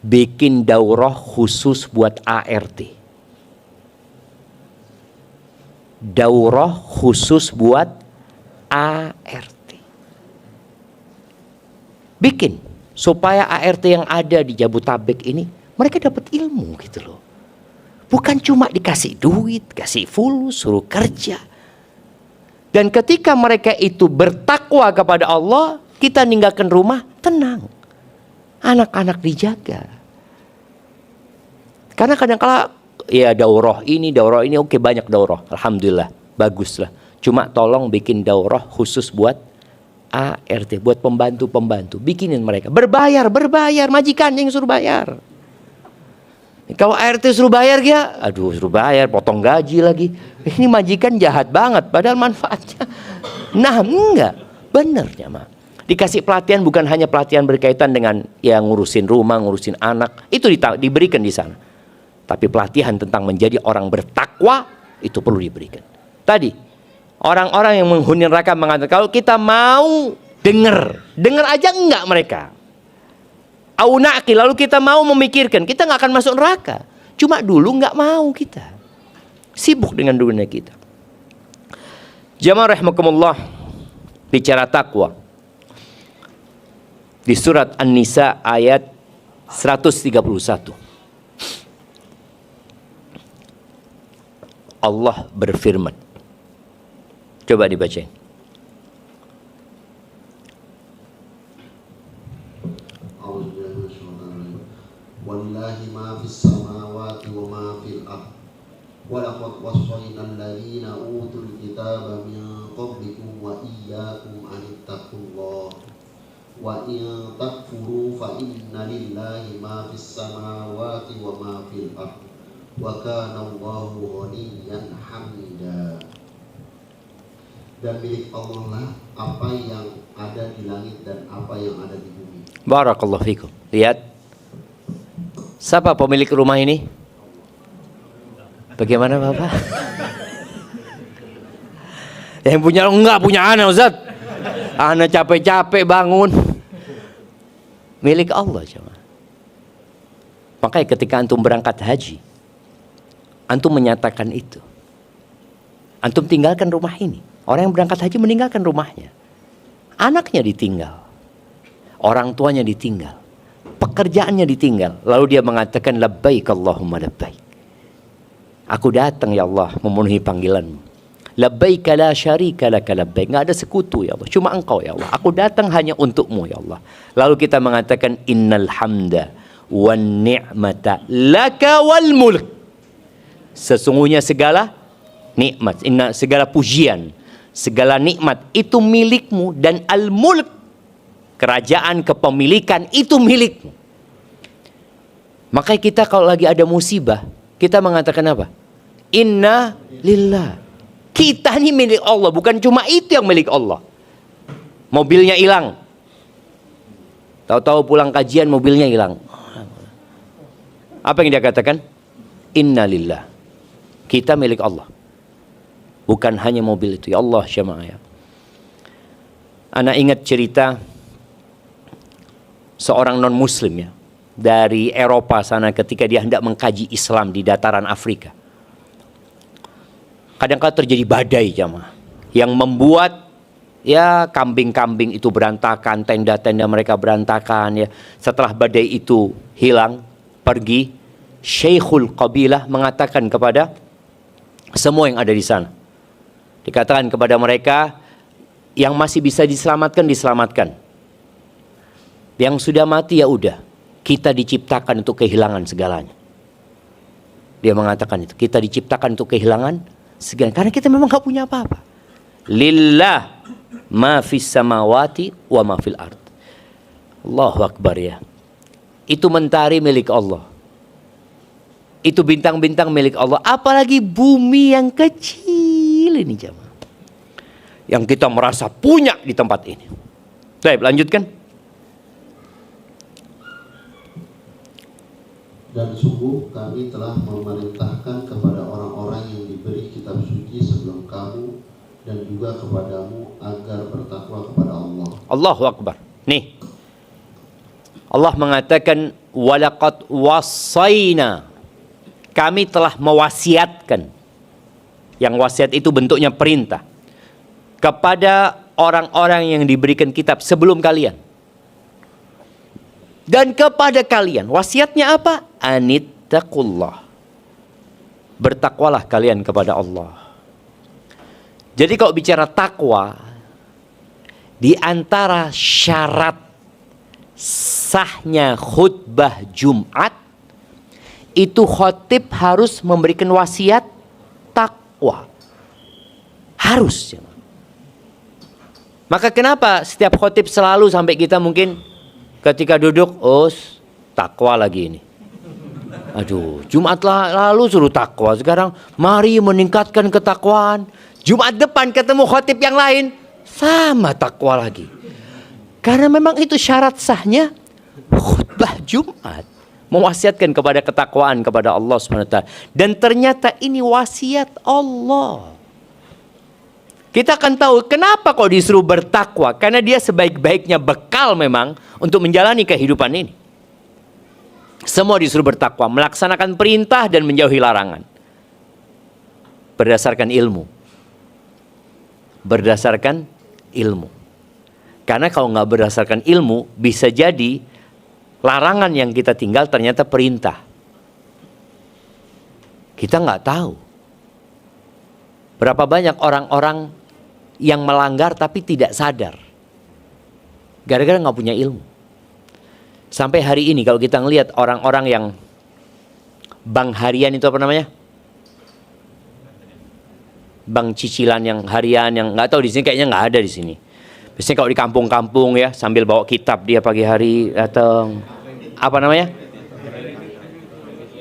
Bikin daurah khusus buat ART. Daurah khusus buat ART. Bikin supaya ART yang ada di Jabodetabek ini mereka dapat ilmu gitu loh. Bukan cuma dikasih duit, kasih fulus, suruh kerja. Dan ketika mereka itu bertakwa kepada Allah, kita ninggalkan rumah tenang. Anak-anak dijaga. Karena kadang-kala ya daurah ini oke, banyak daurah. Alhamdulillah, baguslah. Cuma tolong bikin daurah khusus buat ART, buat pembantu-pembantu. Bikinin mereka. Berbayar, majikan yang suruh bayar. Kalau ART suruh bayar ya, aduh suruh bayar, potong gaji lagi. Ini majikan jahat banget, padahal manfaatnya. Nah enggak, bener jamaah. Dikasih pelatihan bukan hanya pelatihan berkaitan dengan yang ngurusin rumah, ngurusin anak, itu diberikan di sana. Tapi pelatihan tentang menjadi orang bertakwa itu perlu diberikan. Tadi orang-orang yang menghuni neraka mengatakan kalau kita mau dengar aja enggak mereka. Aunaki, lalu kita mau memikirkan, kita nggak akan masuk neraka. Cuma dulu nggak mau kita, sibuk dengan dunia kita. Jamaah rahimakumullah, bicara takwa di surat An-Nisa ayat 131. Allah berfirman, coba dibacain. Walillahi ma fis samawati wa ma fil ardh wa laqad wassayna alladziina utul kitaba min qablikum wa iyyakum an ittaqullah wa in takfuru fa inna lillahi ma fis samawati wa ma fil ardh wa kana Allahu ghaniyyan hamida. Dan milik Allah lah apa yang ada di langit dan apa yang ada di bumi. Barakallahu fikum. Lihat, siapa pemilik rumah ini? Bagaimana Bapak? Yang punya enggak punya anak Ustaz. Anak capek-capek bangun. Milik Allah jemaah. Makanya ketika antum berangkat haji, antum menyatakan itu. Antum tinggalkan rumah ini. Orang yang berangkat haji meninggalkan rumahnya. Anaknya ditinggal. Orang tuanya ditinggal. Pekerjaannya ditinggal. Lalu dia mengatakan labbaik Allahumma labbaik. Aku datang ya Allah memenuhi panggilanmu. Labbaik la syarika laka labbaik. Enggak ada sekutu ya Allah. Cuma engkau ya Allah. Aku datang hanya untukmu ya Allah. Lalu kita mengatakan innal hamda wan ni'mata laka wal mulk. Sesungguhnya segala nikmat, segala pujian, segala nikmat itu milikmu dan al-mulk, kerajaan, kepemilikan itu milikmu. Makanya kita kalau lagi ada musibah, kita mengatakan apa? Inna lillah. Kita ini milik Allah, bukan cuma itu yang milik Allah. Mobilnya hilang. Tahu-tahu pulang kajian mobilnya hilang. Apa yang dia katakan? Inna lillah. Kita milik Allah. Bukan hanya mobil itu. Ya Allah syama'aya. Anak ingat cerita seorang non-muslim ya. Dari Eropa sana ketika dia hendak mengkaji Islam di dataran Afrika. Kadang-kadang terjadi badai jamaah. Yang membuat ya kambing-kambing itu berantakan. Tenda-tenda mereka berantakan ya. Setelah badai itu hilang, pergi. Syekhul Qabilah mengatakan kepada semua yang ada di sana. Dikatakan kepada mereka, yang masih bisa diselamatkan, diselamatkan. Yang sudah mati ya udah. Kita diciptakan untuk kehilangan segalanya. Dia mengatakan itu. Kita diciptakan untuk kehilangan segalanya. Karena kita memang gak punya apa-apa. Lillah ma fis samawati wa ma fil ard. Allahu Akbar ya. Itu mentari milik Allah. Itu bintang-bintang milik Allah. Apalagi bumi yang kecil ini jemaah. Yang kita merasa punya di tempat ini. Baik, lanjutkan. Dan sungguh kami telah memerintahkan kepada orang-orang yang diberi kitab suci sebelum kamu dan juga kepadamu agar bertakwa kepada Allah. Allahu Akbar. Nih. Allah mengatakan walaqad wasaina. Kami telah mewasiatkan. Yang wasiat itu bentuknya perintah. Kepada orang-orang yang diberikan kitab sebelum kalian. Dan kepada kalian. Wasiatnya apa? Anittaqullah. Bertakwalah kalian kepada Allah. Jadi kalau bicara takwa. Di antara syarat sahnya khutbah Jumat. Itu khotib harus memberikan wasiat takwa. Harus. Maka kenapa setiap khotib selalu sampai kita mungkin ketika duduk, takwa lagi ini. Aduh, Jumat lalu suruh takwa. Sekarang mari meningkatkan ketakwaan. Jumat depan ketemu khotib yang lain, sama takwa lagi. Karena memang itu syarat sahnya khutbah Jumat. Mewasiatkan kepada ketakwaan kepada Allah SWT. Dan ternyata ini wasiat Allah. Kita akan tahu kenapa kok disuruh bertakwa. Karena dia sebaik-baiknya bekal memang untuk menjalani kehidupan ini. Semua disuruh bertakwa. Melaksanakan perintah dan menjauhi larangan. Berdasarkan ilmu. Berdasarkan ilmu. Karena kalau nggak berdasarkan ilmu, bisa jadi larangan yang kita tinggal ternyata perintah. Kita nggak tahu. Berapa banyak orang-orang yang melanggar tapi tidak sadar. Gara-gara nggak punya ilmu. Sampai hari ini kalau kita ngelihat orang-orang yang bank harian itu apa namanya? bank cicilan yang harian yang nggak tahu di sini kayaknya nggak ada di sini. Biasanya kalau di kampung-kampung ya sambil bawa kitab dia pagi hari datang. Apa namanya?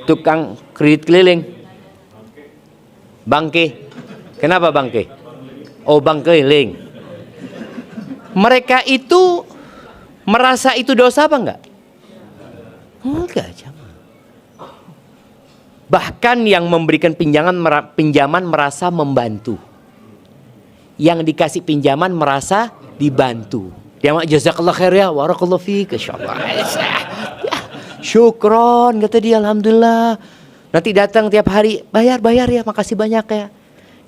Tukang kredit keliling. Bangke. Kenapa bangke? Oh, bank keliling. Mereka itu merasa itu dosa apa enggak? Enggak, jangan. Bahkan yang memberikan pinjaman merasa membantu. Yang dikasih pinjaman merasa dibantu. Dia mak jazakallah khair ya, warakallahu fiik, insyaallah. Syukron kata dia, alhamdulillah. Nanti datang tiap hari, bayar ya, makasih banyak ya.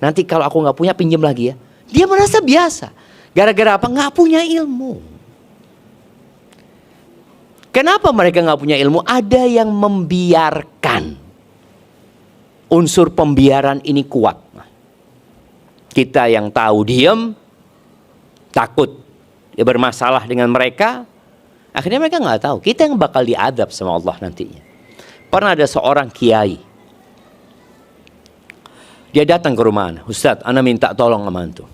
Nanti kalau aku nggak punya pinjam lagi ya. Dia merasa biasa. Gara-gara apa? Nggak punya ilmu. Kenapa mereka nggak punya ilmu? Ada yang membiarkan. Unsur pembiaran ini kuat. Kita yang tahu diam, takut ya bermasalah dengan mereka, akhirnya mereka nggak tahu. Kita yang bakal diadab sama Allah nantinya. Pernah ada seorang kiai, dia datang ke rumah ana, Ustadz, ana minta tolong sama antum.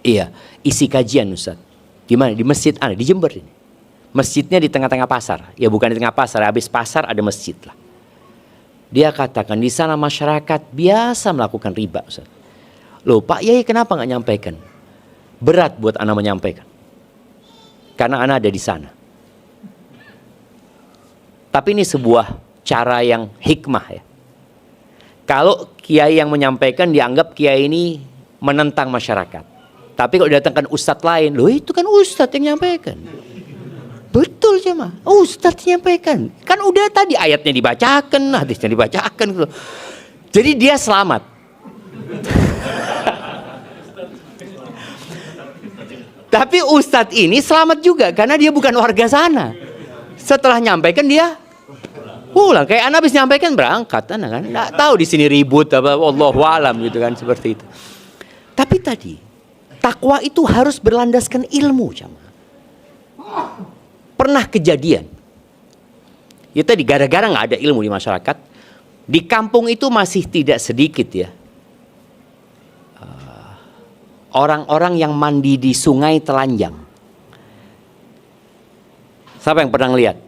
Iya, isi kajian Ustadz. Di mana? Di masjid ana, di Jember ini. Masjidnya di tengah-tengah pasar. Ya bukan di tengah pasar, habis pasar ada masjid lah. Dia katakan di sana masyarakat biasa melakukan riba Ustadz. Loh Pak Yai kenapa nggak nyampaikan? Berat buat ana menyampaikan. Karena ana ada di sana. Tapi ini sebuah cara yang hikmah ya. Kalau kiai yang menyampaikan dianggap kiai ini menentang masyarakat. Tapi kalau datangkan ustadz lain, loh itu kan ustadz yang nyampaikan. Betul jemaah, ustadz nyampaikan. Kan udah tadi ayatnya dibacakan, hadisnya dibacakan. Jadi dia selamat. Tapi ustadz ini selamat juga karena dia bukan warga sana. Setelah nyampaikan dia pulang. Kayak anak habis nyampaikan berangkat, anak kan nggak tahu di sini ribut apa, wallahu alam gitu kan seperti itu. Tapi tadi takwa itu harus berlandaskan ilmu, jamaah. Pernah kejadian. Ya tadi gara-gara nggak ada ilmu di masyarakat, di kampung itu masih tidak sedikit ya. Orang-orang yang mandi di sungai telanjang. Siapa yang pernah lihat?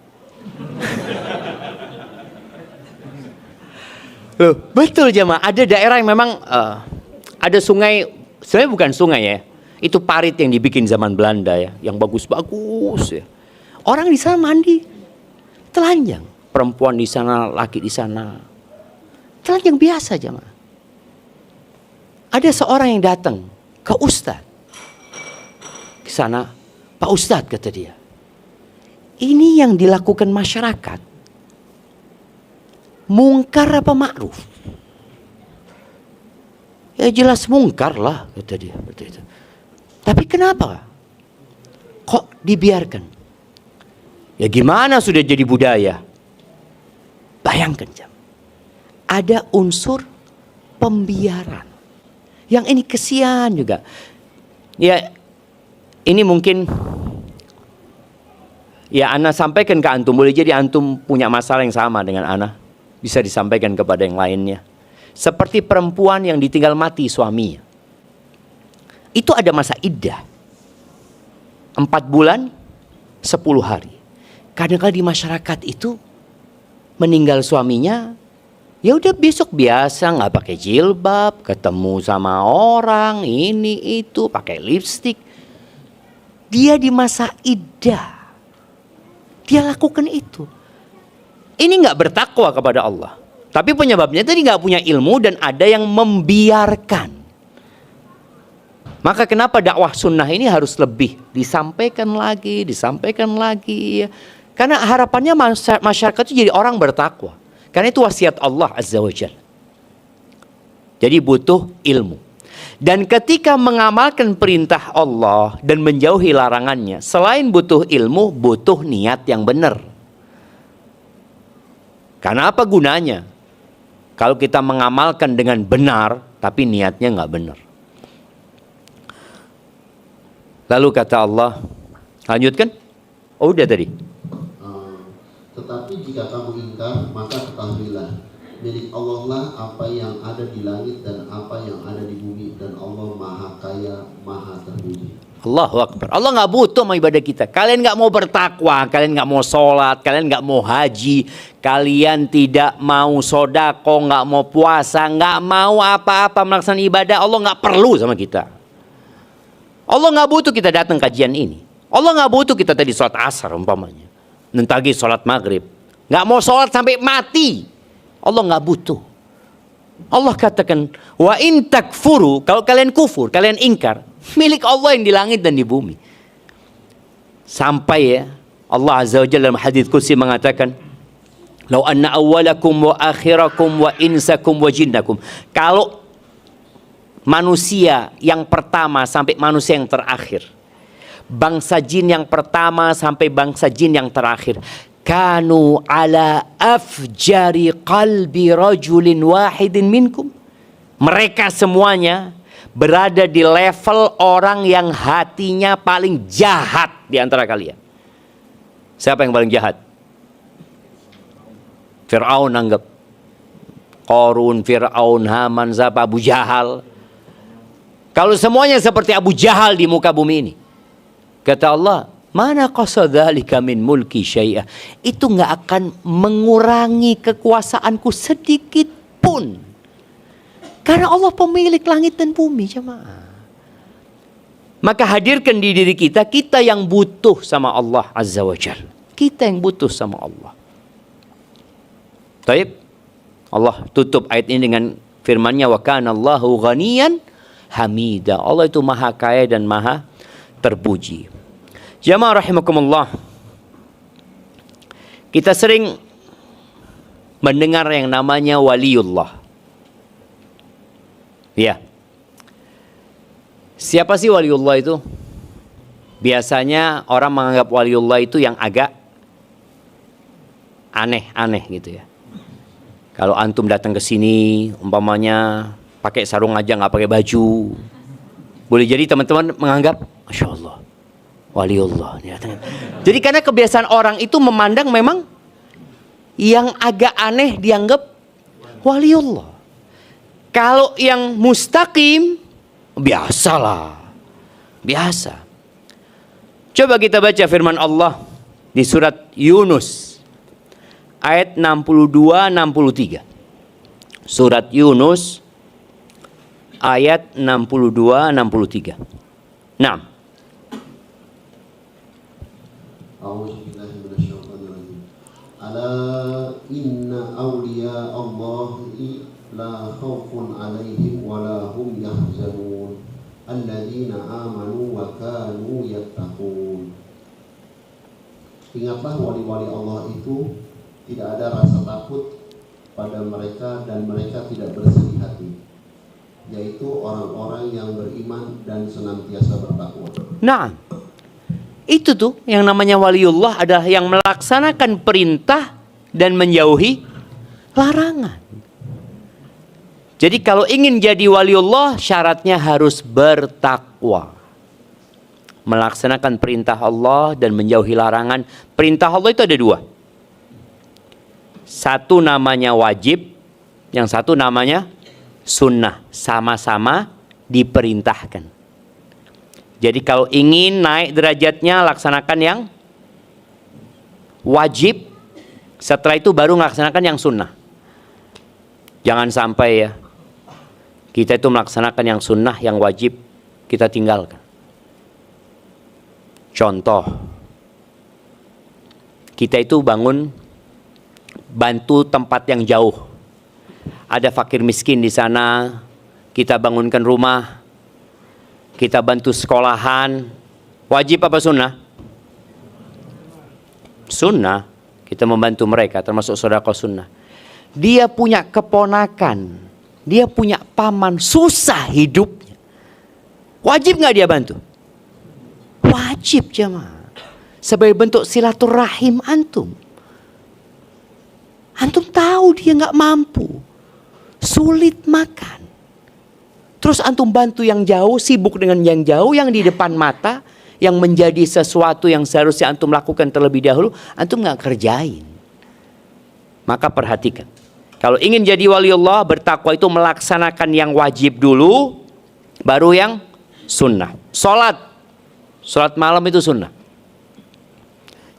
Loh, betul jemaah. Ada daerah yang memang ada sungai, sebenarnya bukan sungai ya. Itu parit yang dibikin zaman Belanda ya, yang bagus-bagus ya. Orang di sana mandi telanjang. Perempuan di sana, laki di sana. Telanjang biasa jemaah. Ada seorang yang datang ke Ustadz. Ke sana, Pak Ustadz kata dia. Ini yang dilakukan masyarakat. Mungkar apa ma'ruf? Ya jelas mungkar lah kata dia. Tapi kenapa? Kok dibiarkan? Ya gimana sudah jadi budaya? Bayangkan jam. Ada unsur pembiaran. Yang ini kesian juga. Ya ini mungkin ya ana sampaikan ke antum. Boleh jadi antum punya masalah yang sama dengan ana. Bisa disampaikan kepada yang lainnya. Seperti perempuan yang ditinggal mati suaminya. Itu ada masa iddah. 4 bulan 10 hari. Kadang-kadang di masyarakat itu meninggal suaminya, ya udah besok biasa nggak pakai jilbab, ketemu sama orang ini itu pakai lipstik. Dia di masa iddah, dia lakukan itu. Ini nggak bertakwa kepada Allah. Tapi penyebabnya tadi nggak punya ilmu dan ada yang membiarkan. Maka kenapa dakwah sunnah ini harus lebih disampaikan lagi. Ya. Karena harapannya masyarakat itu jadi orang bertakwa. Karena itu wasiat Allah Azza wa Jalla. Jadi butuh ilmu. Dan ketika mengamalkan perintah Allah dan menjauhi larangannya, selain butuh ilmu, butuh niat yang benar. Karena apa gunanya? Kalau kita mengamalkan dengan benar, tapi niatnya nggak benar. Lalu kata Allah, lanjutkan. Oh udah tadi. Tetapi jika kamu ingkar, maka ketahuilah Milik Allah lah apa yang ada di langit dan apa yang ada di bumi, dan Allah maha kaya, maha terpuji. Allahu Akbar. Allah nggak butuh sama ibadah kita. Kalian nggak mau bertakwa, kalian nggak mau sholat, kalian nggak mau haji, kalian tidak mau sodako, nggak mau puasa, nggak mau apa-apa melaksanakan ibadah. Allah nggak perlu sama kita. Allah nggak butuh kita datang kajian ini. Allah nggak butuh kita tadi sholat asar umpamanya, nentagi sholat maghrib, nggak mau sholat sampai mati. Allah nggak butuh. Allah katakan, wa in takfuru, kalau kalian kufur, kalian ingkar, milik Allah yang di langit dan di bumi. Sampai ya Allah Azza wa Jalla dalam hadits qudsi mengatakan, "Lau anna awwalakum wa akhirakum wa insakum wa jinnakum." Kalau manusia yang pertama sampai manusia yang terakhir, bangsa jin yang pertama sampai bangsa jin yang terakhir, kanu ala afjari qalbi rajulin wahidin minkum, mereka semuanya berada di level orang yang hatinya paling jahat di antara kalian. Siapa yang paling jahat? Fir'aun anggap. Qarun, Fir'aun, Haman, siapa? Abu Jahal. Kalau semuanya seperti Abu Jahal di muka bumi ini, kata Allah, mana qasadzalika min mulki syai'ah, itu nggak akan mengurangi kekuasaanku sedikit pun. Karena Allah pemilik langit dan bumi, jemaah. Maka hadirkan di diri kita, kita yang butuh sama Allah Azza wa Jalla. Kita yang butuh sama Allah. Taib. Allah tutup ayat ini dengan firman-Nya, wa kana Allahu ghaniyan hamida. Allah itu maha kaya dan maha terpuji. Jamaah rahimakumullah, kita sering mendengar yang namanya waliullah. Ya. Siapa sih waliullah itu? Biasanya orang menganggap waliullah itu yang agak aneh-aneh gitu ya. Kalau antum datang ke sini, umpamanya pakai sarung aja nggak pakai baju, boleh jadi teman-teman menganggap, masya Allah, waliullah. Jadi karena kebiasaan orang itu memandang memang yang agak aneh dianggap waliullah. Kalau yang mustaqim, biasalah. Biasa. Coba kita baca firman Allah di surat Yunus. Ayat 62-63. Surat Yunus. Ayat 62-63. Nah. Ala inna awliya Allahi la khawfun alaihim wa la hum yahzanun alladzina amanu wa kanu yattaqun. Ingatlah wali-wali Allah itu tidak ada rasa takut pada mereka dan mereka tidak bersedih hati, yaitu orang-orang yang beriman dan senantiasa bertakwa. Nah, itu tuh yang namanya waliullah adalah yang melaksanakan perintah dan menjauhi larangan. Jadi kalau ingin jadi waliullah, syaratnya harus bertakwa. Melaksanakan perintah Allah dan menjauhi larangan. Perintah Allah itu ada dua. Satu namanya wajib, yang satu namanya sunnah. Sama-sama diperintahkan. Jadi kalau ingin naik derajatnya, laksanakan yang wajib. Setelah itu baru melaksanakan yang sunnah. Jangan sampai ya, kita itu melaksanakan yang sunnah, yang wajib kita tinggalkan. Contoh, kita itu bantu tempat yang jauh. Ada fakir miskin di sana, kita bangunkan rumah, kita bantu sekolahan. Wajib apa sunnah? Sunnah. Kita membantu mereka, termasuk sedekah sunnah. Dia punya keponakan, dia punya paman, susah hidupnya. Wajib nggak dia bantu? Wajib, jemaah. Sebagai bentuk silaturahim antum. Antum tahu dia nggak mampu, sulit makan. Terus antum bantu yang jauh, sibuk dengan yang jauh, yang di depan mata, yang menjadi sesuatu yang seharusnya antum lakukan terlebih dahulu, antum nggak kerjain. Maka perhatikan, Kalau ingin jadi waliullah, bertakwa itu melaksanakan yang wajib dulu, baru yang sunnah. Sholat malam itu sunnah.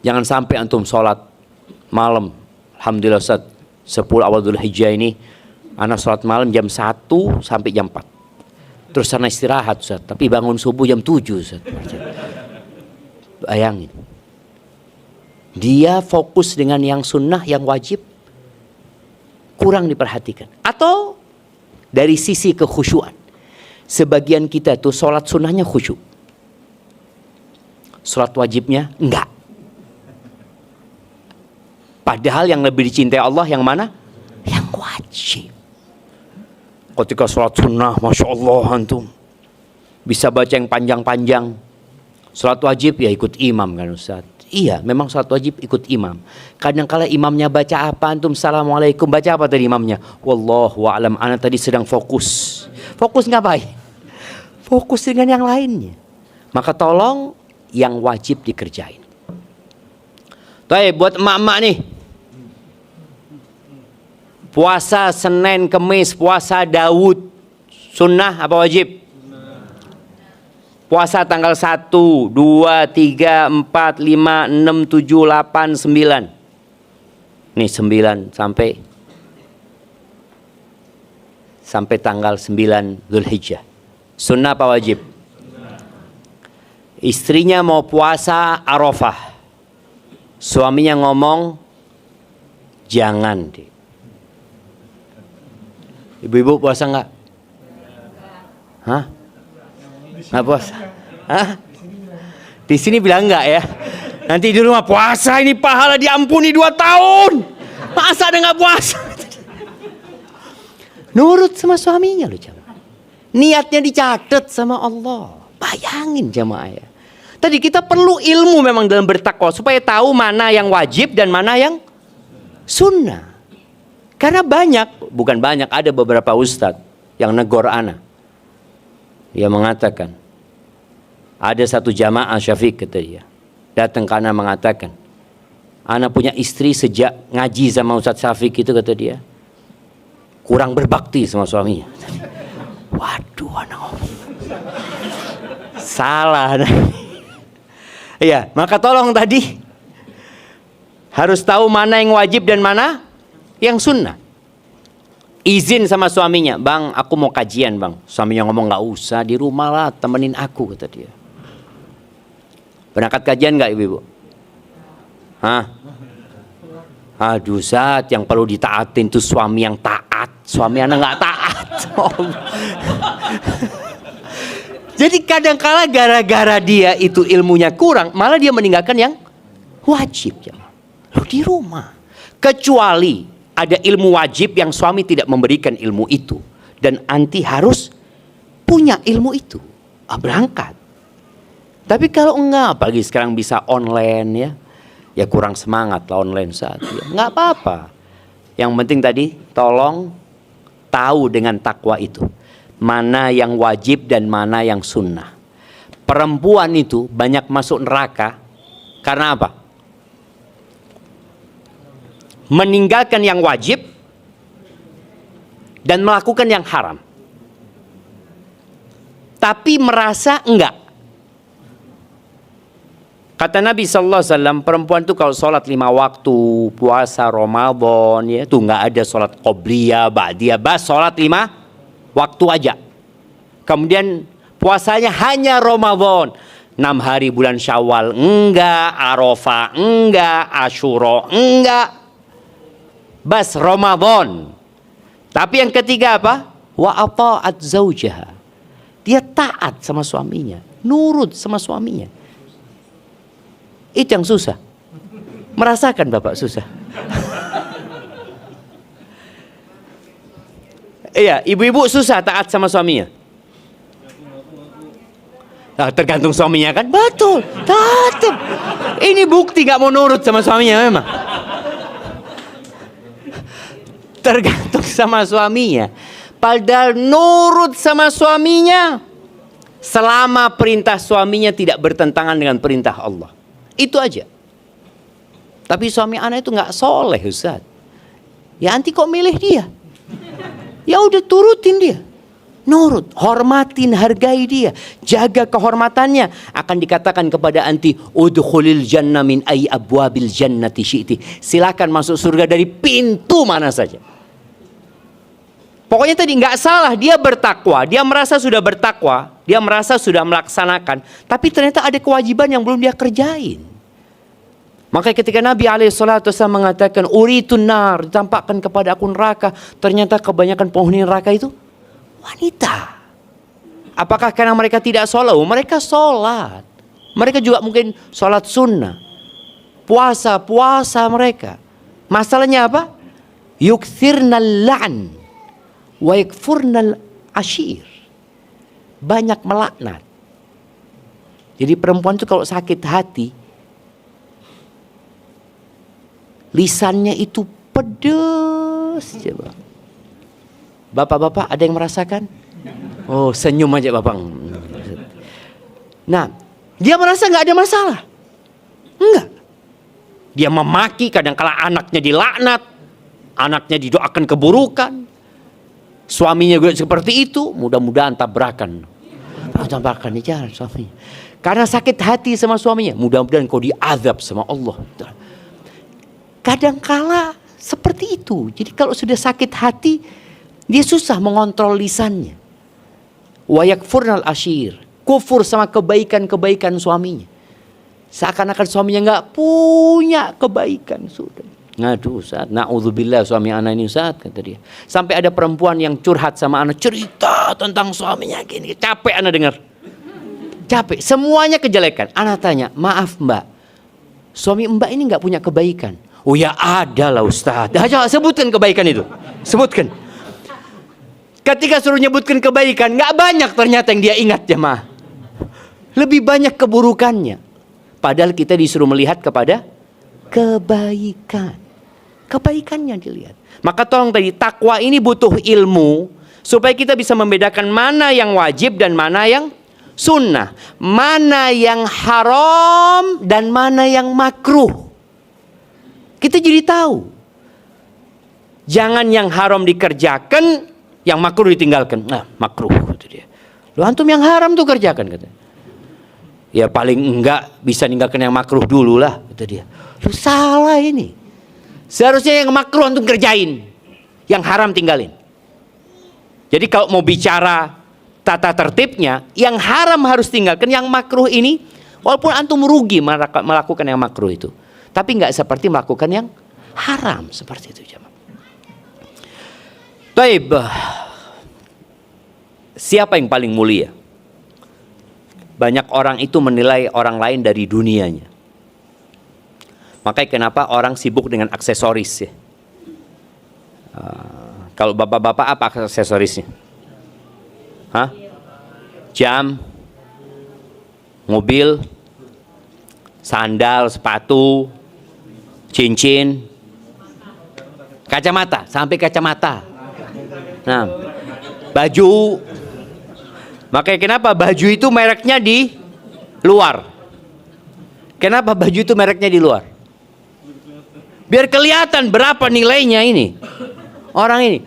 Jangan sampai antum sholat malam. Alhamdulillah Ustaz, 10 awal Dzulhijjah ini anak sholat malam jam 1 sampai jam 4. Terus sana istirahat Ustaz, tapi bangun subuh jam 7 Ustaz. Bayangin. Dia fokus dengan yang sunnah, yang wajib kurang diperhatikan. Atau dari sisi kekhusyuan. Sebagian kita tuh sholat sunnahnya khusyuk. Sholat wajibnya enggak. Padahal yang lebih dicintai Allah yang mana? Yang wajib. Ketika sholat sunnah, Masya Allah antum bisa baca yang panjang-panjang. Sholat wajib ya ikut imam kan Ustaz. Iya, memang sholat wajib ikut imam. Kadang-kala imamnya baca apa, antum assalamualaikum, baca apa tadi imamnya? Wallahu a'lam, ana tadi sedang fokus. Fokus ngapain? Fokus dengan yang lainnya. Maka tolong yang wajib dikerjain. Baik, buat emak-emak nih. Puasa Senin, Kemis, puasa Daud, sunnah apa wajib? Puasa tanggal 1, 2, 3, 4, 5, 6, 7, 8, 9. Nih 9 sampai tanggal 9 Dzulhijjah. Sunnah apa wajib? Istrinya mau puasa Arafah. Suaminya ngomong, jangan deh. Ibu-ibu puasa enggak? Hah? Nggak puasa? Hah? Di sini bilang enggak ya? Nanti di rumah puasa ini pahala diampuni 2 tahun. Masa ada nggak puasa? Nurut sama suaminya loh jamaah. Niatnya dicatat sama Allah. Bayangin jamaah ya. Tadi kita perlu ilmu memang dalam bertakwa supaya tahu mana yang wajib dan mana yang sunnah. Karena bukan banyak, ada beberapa ustadz yang negor ana. Dia mengatakan, ada satu jamaah Syafiq kata dia, datang ke ana mengatakan, ana punya istri sejak ngaji sama Ustadz Syafiq itu kata dia, kurang berbakti sama suaminya. Waduh, ana ngomong salah. Iya, maka tolong tadi harus tahu mana yang wajib dan mana yang sunnah. Izin sama suaminya, bang aku mau kajian bang. Suaminya ngomong nggak usah, di rumah lah temenin aku kata dia. Berangkat kajian nggak ibu-ibu? Hah? Aduh Zat, yang perlu ditaatin tuh suami yang taat. Suami anak nggak taat. Jadi kadang-kala gara-gara dia itu ilmunya kurang, malah dia meninggalkan yang wajib. Loh di rumah. Kecuali ada ilmu wajib yang suami tidak memberikan ilmu itu. Dan anti harus punya ilmu itu. Berangkat. Tapi kalau enggak, apalagi sekarang bisa online ya. Ya kurang semangat lah online saat ya. Enggak apa-apa. Yang penting tadi tolong tahu dengan takwa itu. Mana yang wajib dan mana yang sunnah. Perempuan itu banyak masuk neraka karena apa? Meninggalkan yang wajib dan melakukan yang haram. Tapi merasa enggak. Kata Nabi SAW, perempuan itu kalau sholat 5 waktu, puasa Ramadan, ya, tuh enggak ada sholat qobliyah, ba'diyah, sholat 5 waktu aja. Kemudian puasanya hanya Ramadan. 6 hari bulan Syawal enggak, Arafah enggak, Asyura enggak. Bas Ramadan. Tapi yang ketiga apa? Wa ata'at zaujaha. Dia taat sama suaminya, nurut sama suaminya. Itu yang susah. Merasakan Bapak susah? Iya, ibu-ibu susah taat sama suaminya. Nah, tergantung suaminya kan? Betul, tetap. Ini bukti gak mau nurut sama suaminya memang. Tergantung sama suaminya. Padahal nurut sama suaminya selama perintah suaminya tidak bertentangan dengan perintah Allah. Itu aja. Tapi suami anak itu gak soleh Ustaz. Ya anti kok milih dia? Ya udah turutin dia. Nurut, hormatin, hargai dia, jaga kehormatannya. Akan dikatakan kepada anti, udkhulil jannah min ay abwabil jannati syi'ti. Silakan masuk surga dari pintu mana saja. Pokoknya tadi nggak salah, dia bertakwa, dia merasa sudah bertakwa, dia merasa sudah melaksanakan, tapi ternyata ada kewajiban yang belum dia kerjain. Maka ketika Nabi SAW mengatakan uritun nar, ditampakkan kepada aku neraka, ternyata kebanyakan penghuni neraka itu wanita. Apakah karena mereka tidak sholat? Mereka sholat. Mereka juga mungkin sholat sunnah. Puasa mereka. Masalahnya apa? Yukthirnal la'n wa yakfurnal ashir. Banyak melaknat. Jadi perempuan itu kalau sakit hati, lisannya itu pedes. Coba. Bapak-bapak ada yang merasakan? Oh, senyum aja bapak. Nah, dia merasa nggak ada masalah. Enggak. Dia memaki, kadang-kala anaknya dilaknat, anaknya didoakan keburukan, suaminya juga seperti itu. Mudah-mudahan tabrakan. Tabrakan nih jangan suaminya. Karena sakit hati sama suaminya, mudah-mudahan kau diazab sama Allah. Kadang-kala seperti itu. Jadi kalau sudah sakit hati, dia susah mengontrol lisannya. Wa yakfurnal ashir, kufur sama kebaikan-kebaikan suaminya. Seakan-akan suaminya nggak punya kebaikan sudah. Ngaduh Ustaz, na'udzubillah suami anak ini Ustaz, kata dia. Sampai ada perempuan yang curhat sama anak, cerita tentang suaminya gini. Capek anak dengar. Capek, semuanya kejelekan. Anak tanya, maaf mbak, suami mbak ini nggak punya kebaikan? Oh ya ada lah Ustaz. Coba sebutkan kebaikan itu. Sebutkan. Ketika suruh nyebutkan kebaikan, nggak banyak ternyata yang dia ingat jemaah. Lebih banyak keburukannya. Padahal kita disuruh melihat kepada kebaikan. Kebaikannya dilihat. Maka tolong tadi, takwa ini butuh ilmu. Supaya kita bisa membedakan mana yang wajib dan mana yang sunnah. Mana yang haram dan mana yang makruh. Kita jadi tahu. Jangan yang haram dikerjakan, yang makruh ditinggalkan. Nah, makruh kata dia. Lu antum yang haram tuh kerjakan kata. Ya paling enggak bisa ninggalkan yang makruh dulu lah kata dia. Lu salah ini. Seharusnya yang makruh antum kerjain, yang haram tinggalin. Jadi kalau mau bicara tata tertibnya, yang haram harus tinggalkan, yang makruh ini walaupun antum rugi melakukan yang makruh itu, tapi enggak seperti melakukan yang haram seperti itu jemaah. Baik, siapa yang paling mulia? Banyak orang itu menilai orang lain dari dunianya. Makanya kenapa orang sibuk dengan aksesoris ya? Kalau bapak-bapak apa aksesorisnya? Hah? Jam, mobil, sandal, sepatu, cincin, kacamata, sampai kacamata. Nah, baju. Makanya kenapa baju itu mereknya di luar? Kenapa baju itu mereknya di luar? Biar kelihatan berapa nilainya ini. Orang ini.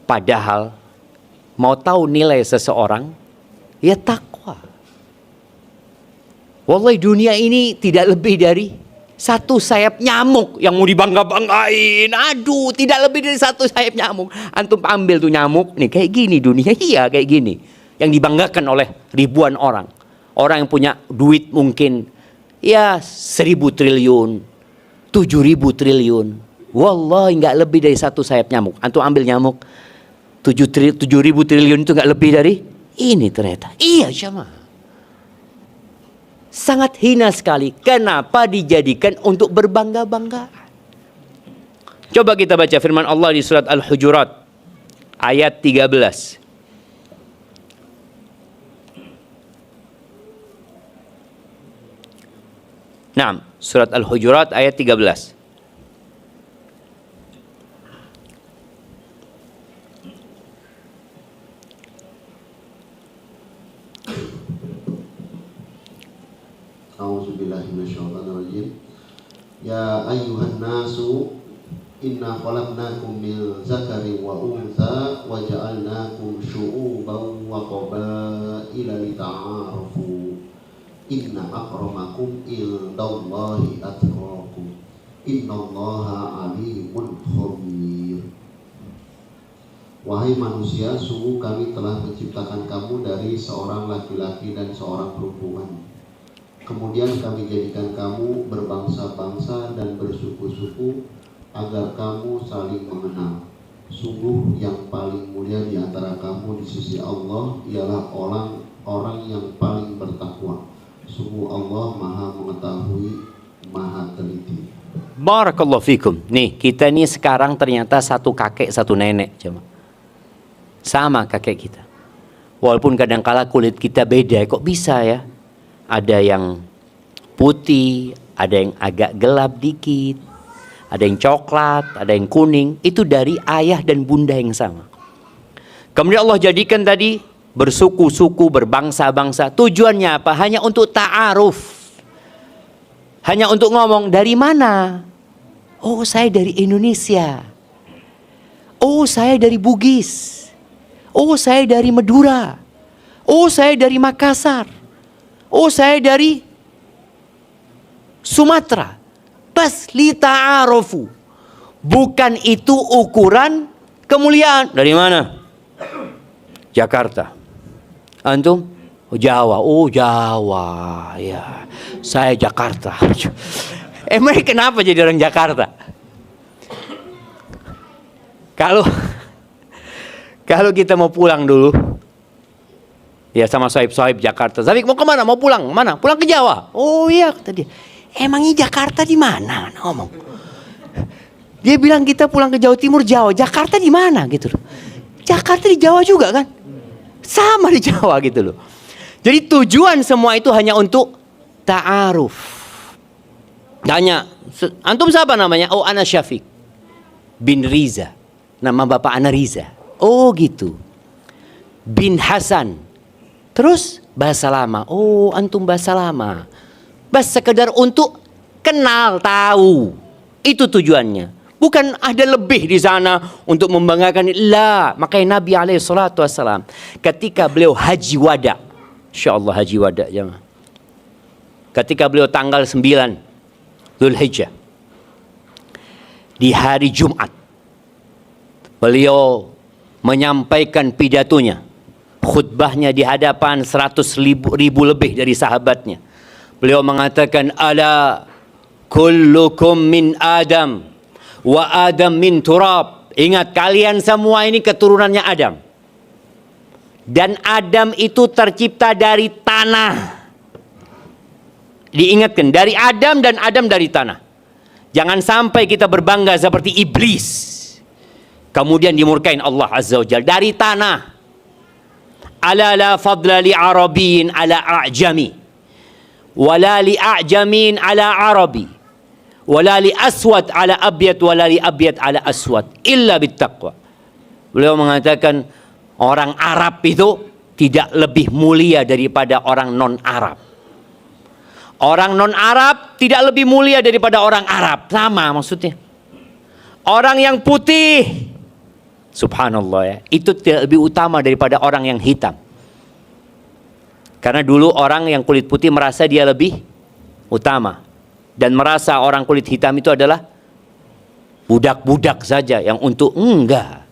Padahal mau tahu nilai seseorang, ya takwa. Wallahi dunia ini tidak lebih dari satu sayap nyamuk yang mau dibangga-banggain. Aduh, tidak lebih dari satu sayap nyamuk. Antum ambil tuh nyamuk, nih kayak gini dunia, iya kayak gini. Yang dibanggakan oleh ribuan orang. Orang yang punya duit mungkin ya 1.000 triliun, 7.000 triliun. Wallahi nggak lebih dari satu sayap nyamuk. Antum ambil nyamuk 7.000 triliun itu nggak lebih dari ini ternyata. Iya jemaah. Sangat hina sekali. Kenapa dijadikan untuk berbangga-banggaan? Coba kita baca firman Allah di surat Al-Hujurat ayat 13. Nah, surat Al-Hujurat ayat 13. A'udzubillahi minasyaitonirrajim. Ya ayyuhan nasu Inna khalaqnakum min zakarin wa untha wa ja'alnakum syu'uban wa qabaila lita'arafu. Inna akramakum indallahi atqakum. Innallaha alimun khabir. Wahai manusia, sungguh kami telah menciptakan kamu dari seorang laki-laki dan seorang perempuan. Kemudian kami jadikan kamu berbangsa-bangsa dan bersuku-suku agar kamu saling mengenal. Sungguh yang paling mulia di antara kamu di sisi Allah ialah orang yang paling bertakwa. Sungguh Allah Maha mengetahui, Maha teliti. Barakallahu fikum. Nih, kita ini sekarang ternyata satu kakek, satu nenek, cuma sama kakek kita. Walaupun kadangkala kulit kita beda, kok bisa ya? Ada yang putih, ada yang agak gelap dikit, ada yang coklat, ada yang kuning. Itu dari ayah dan bunda yang sama. Kemudian Allah jadikan tadi bersuku-suku, berbangsa-bangsa. Tujuannya apa? Hanya untuk ta'aruf. Hanya untuk ngomong, dari mana? Oh, saya dari Indonesia. Oh, saya dari Bugis. Oh, saya dari Madura. Oh, saya dari Makassar. Oh, saya dari Sumatera. Bas li ta'arufu. Bukan itu ukuran kemuliaan. Dari mana? Jakarta. Antum? Oh, Jawa. Oh, Jawa. Ya. Saya Jakarta. Emang kenapa jadi orang Jakarta? Kalau kita mau pulang dulu, ya sama sohib-sohib Jakarta. Zabik mau kemana? Mau pulang? Mana? Pulang ke Jawa. Oh iya, kata dia. Emangnya Jakarta di mana? Ngomong. Dia bilang kita pulang ke Jawa Timur, Jawa. Jakarta di mana gitu loh. Jakarta di Jawa juga kan? Sama di Jawa gitu loh. Jadi tujuan semua itu hanya untuk ta'aruf. Tanya, antum siapa namanya? Oh, Ana Syafiq bin Riza. Nama bapak Ana Riza. Oh gitu. Bin Hasan. Terus bahasa lama. Oh, antum bahasa lama. Bas sekedar untuk kenal, tahu. Itu tujuannya. Bukan ada lebih di sana untuk membanggakan. La. Makanya Nabi SAW ketika beliau haji wada. InsyaAllah haji wada. Jemaah. Ketika beliau tanggal 9 Dzulhijjah. Di hari Jumat. Beliau menyampaikan pidatonya. Khutbahnya di hadapan 100.000 lebih dari sahabatnya. Beliau mengatakan, ala kullukum min Adam wa Adam min turab. Ingat, kalian semua ini keturunannya Adam. Dan Adam itu tercipta dari tanah. Diingatkan, dari Adam dan Adam dari tanah. Jangan sampai kita berbangga seperti iblis. Kemudian dimurkain Allah Azza wa Jalla. Dari tanah. Ala la fadla li Arabiyin ala a'jami. Wala li a'jamin ala Arabi. Wala li aswad ala abyad. Wala li abyad ala aswad. Illa bittaqwa. Beliau mengatakan, orang Arab itu tidak lebih mulia daripada orang non-Arab. Orang non-Arab tidak lebih mulia daripada orang Arab. Sama maksudnya. Orang yang putih, subhanallah ya, itu tidak lebih utama daripada orang yang hitam. Karena dulu orang yang kulit putih merasa dia lebih utama. Dan merasa orang kulit hitam itu adalah budak-budak saja yang untuk, enggak.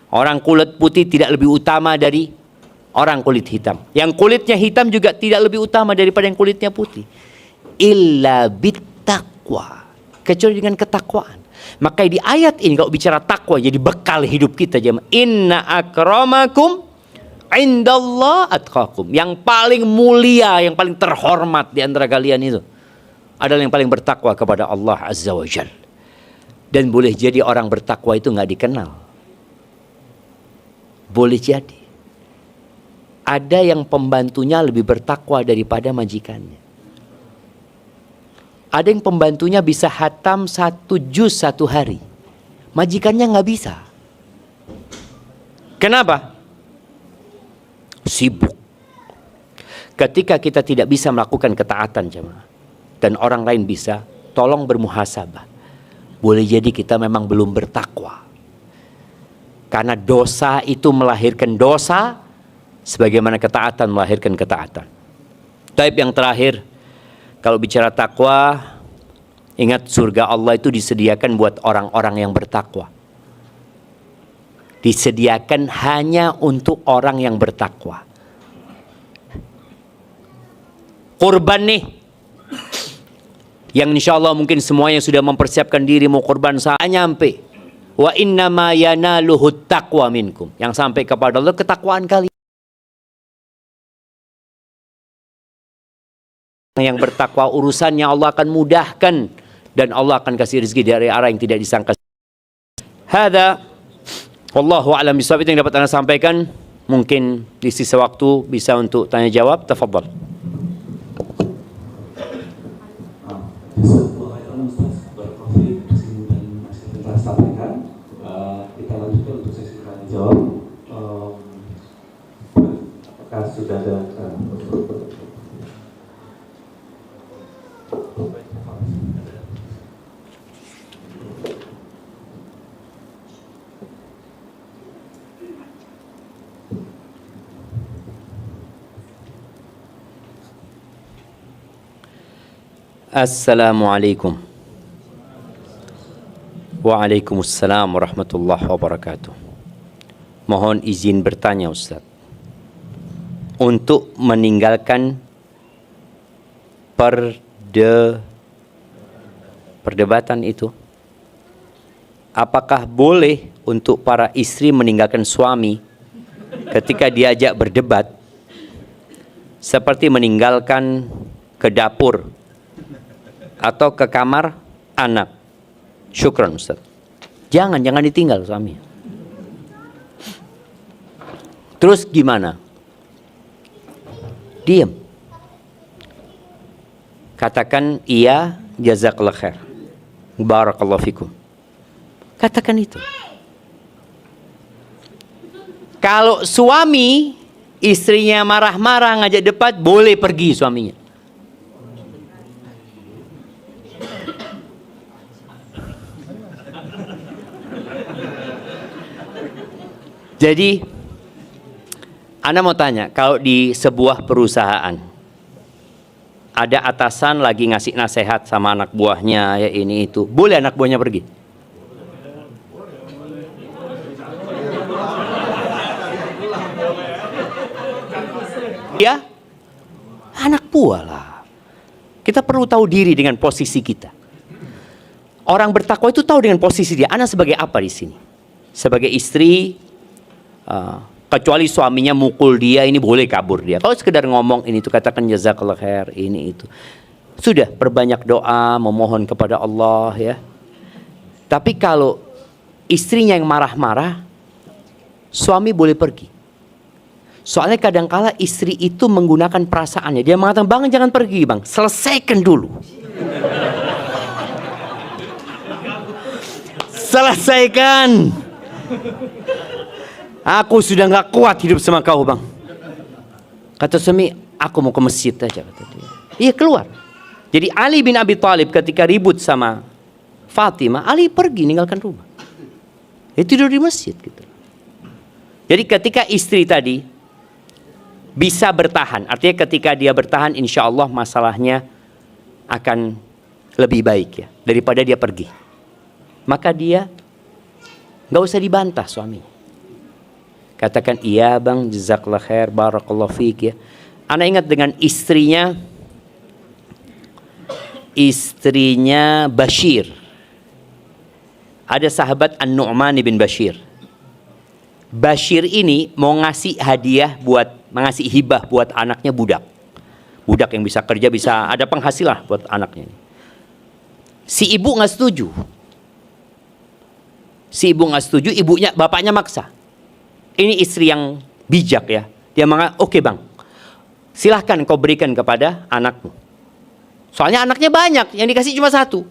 Orang kulit putih tidak lebih utama dari orang kulit hitam. Yang kulitnya hitam juga tidak lebih utama daripada yang kulitnya putih. Illa bittaqwa. Kecuali dengan ketakwaan. Maka di ayat ini kalau bicara takwa jadi bekal hidup kita. Inna akramakum indallah atqakum. Yang paling mulia, yang paling terhormat di antara kalian itu adalah yang paling bertakwa kepada Allah Azza wa Jal. Dan boleh jadi orang bertakwa itu nggak dikenal. Boleh jadi. Ada yang pembantunya lebih bertakwa daripada majikannya. Ada yang pembantunya bisa hatam 1 juz 1 hari. Majikannya nggak bisa. Kenapa? Sibuk. Ketika kita tidak bisa melakukan ketaatan jemaah, dan orang lain bisa, tolong bermuhasabah. boleh jadi kita memang belum bertakwa. Karena dosa itu melahirkan dosa, sebagaimana ketaatan melahirkan ketaatan. Taib yang terakhir, kalau bicara takwa, ingat surga Allah itu disediakan buat orang-orang yang bertakwa. Disediakan hanya untuk orang yang bertakwa. Kurban nih, yang insya Allah mungkin semuanya sudah mempersiapkan diri mau kurban saat nyampe. Wa innama yanaluhu taqwa minkum. Yang sampai kepada Allah ketakwaan kalian. Yang bertakwa urusannya Allah akan mudahkan dan Allah akan kasih rezeki dari arah yang tidak disangka. Hada wallahu a'lam bishawab. Itu yang dapat Anda sampaikan. Mungkin di sisa waktu bisa untuk tanya jawab. Tafadhal. Sampaikan, kita lanjutkan untuk sesi tanya jawab. Apakah sudah ada Assalamualaikum. Waalaikumsalam warahmatullahi wabarakatuh. Mohon izin bertanya Ustaz. Untuk meninggalkan perdebatan itu, apakah boleh untuk para istri meninggalkan suami ketika diajak berdebat, seperti meninggalkan ke dapur atau ke kamar anak? Syukran Ustaz. Jangan ditinggal suami. Terus gimana? Diam. Katakan iya, jazakallah khair, barakallahu fikum. Katakan itu. Kalau suami istrinya marah-marah ngajak debat, boleh pergi suaminya. Jadi, Anda mau tanya, kalau di sebuah perusahaan ada atasan lagi ngasih nasihat sama anak buahnya, ya ini itu, boleh anak buahnya pergi? Ya, anak buah lah. Kita perlu tahu diri dengan posisi kita. Orang bertakwa itu tahu dengan posisi dia. Anda sebagai apa di sini? Sebagai istri. Kecuali suaminya mukul dia, ini boleh kabur dia. Kalau sekedar ngomong ini itu, katakan jazakallah khair, ini itu. Sudah, perbanyak doa, memohon kepada Allah ya. Tapi kalau istrinya yang marah-marah, suami boleh pergi. Soalnya kadangkala istri itu menggunakan perasaannya. Dia mengatakan, bang jangan pergi bang, selesaikan dulu. Selesaikan. Aku sudah gak kuat hidup sama kau bang. Kata suami, aku mau ke masjid aja, kata dia. Iya keluar. Jadi Ali bin Abi Thalib ketika ribut sama Fatimah, Ali pergi ninggalkan rumah. Dia tidur di masjid gitu. Jadi ketika istri tadi bisa bertahan, artinya ketika dia bertahan, insya Allah masalahnya akan lebih baik ya daripada dia pergi. Maka dia gak usah dibantah suaminya. Katakan iya bang, jazakallah khair, barakallahu fiik ya. Anda ingat dengan istrinya Bashir. Ada sahabat An-Nu'man bin Bashir. Bashir ini mau ngasih hadiah ngasih hibah buat anaknya budak. Budak yang bisa kerja, bisa ada penghasilan buat anaknya. Si ibu nggak setuju. Ibunya, bapaknya maksa. Ini istri yang bijak ya. Dia mengatakan, oke bang, silahkan kau berikan kepada anakmu. Soalnya anaknya banyak, yang dikasih cuma satu.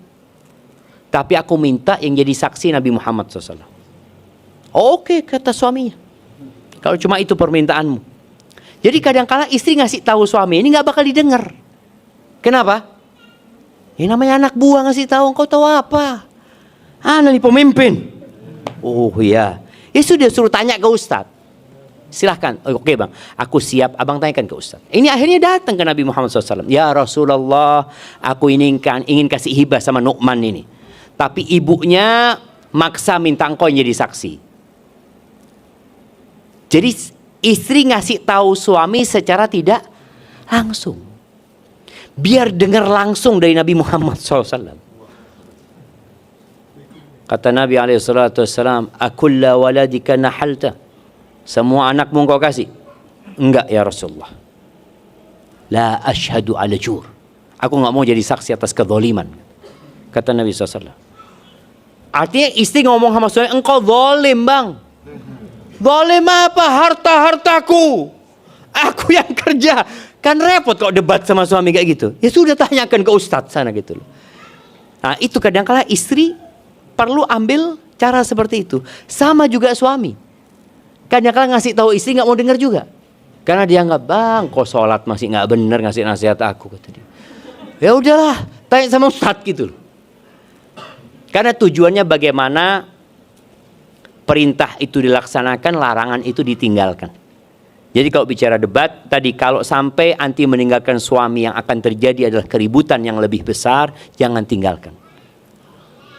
Tapi aku minta yang jadi saksi Nabi Muhammad SAW. Oke, kata suaminya. Kalau cuma itu permintaanmu. Jadi kadang-kala istri ngasih tahu suami ini nggak bakal didengar. Kenapa? Ini namanya anak buah ngasih tahu, kau tahu apa? Ana nih pemimpin. Oh ya. Ya sudah suruh tanya ke Ustadz. Silahkan. Oke bang, aku siap. Abang tanyakan ke Ustadz. Ini akhirnya datang ke Nabi Muhammad SAW. Ya Rasulullah, aku ingin kasih hibah sama Nu'man ini. Tapi ibunya maksa minta engkau jadi saksi. Jadi istri ngasih tahu suami secara tidak langsung. Biar dengar langsung dari Nabi Muhammad SAW. Kata Nabi SAW, akulla waladika nahalta. Semua anakmu engkau kasih? Enggak ya Rasulullah. La ashhadu ala jur. Aku enggak mau jadi saksi atas kezaliman. Kata Nabi SAW. Artinya istri ngomong sama suami, engkau zalim bang. Zalim apa? Harta-hartaku. Aku yang kerja. Kan repot kok debat sama suami kayak gitu. Ya sudah tanyakan ke ustadz sana gitu loh. Nah itu kadang-kala istri perlu ambil cara seperti itu. Sama juga suami. Kadang-kala ngasih tahu istri nggak mau dengar juga. Karena dia nggak, bang, kok sholat masih nggak bener ngasih nasihat aku, kata dia. Ya udahlah, tanya sama ustadz gitu loh. Karena tujuannya bagaimana perintah itu dilaksanakan, larangan itu ditinggalkan. Jadi kalau bicara debat tadi, kalau sampai anti meninggalkan suami, yang akan terjadi adalah keributan yang lebih besar, jangan tinggalkan.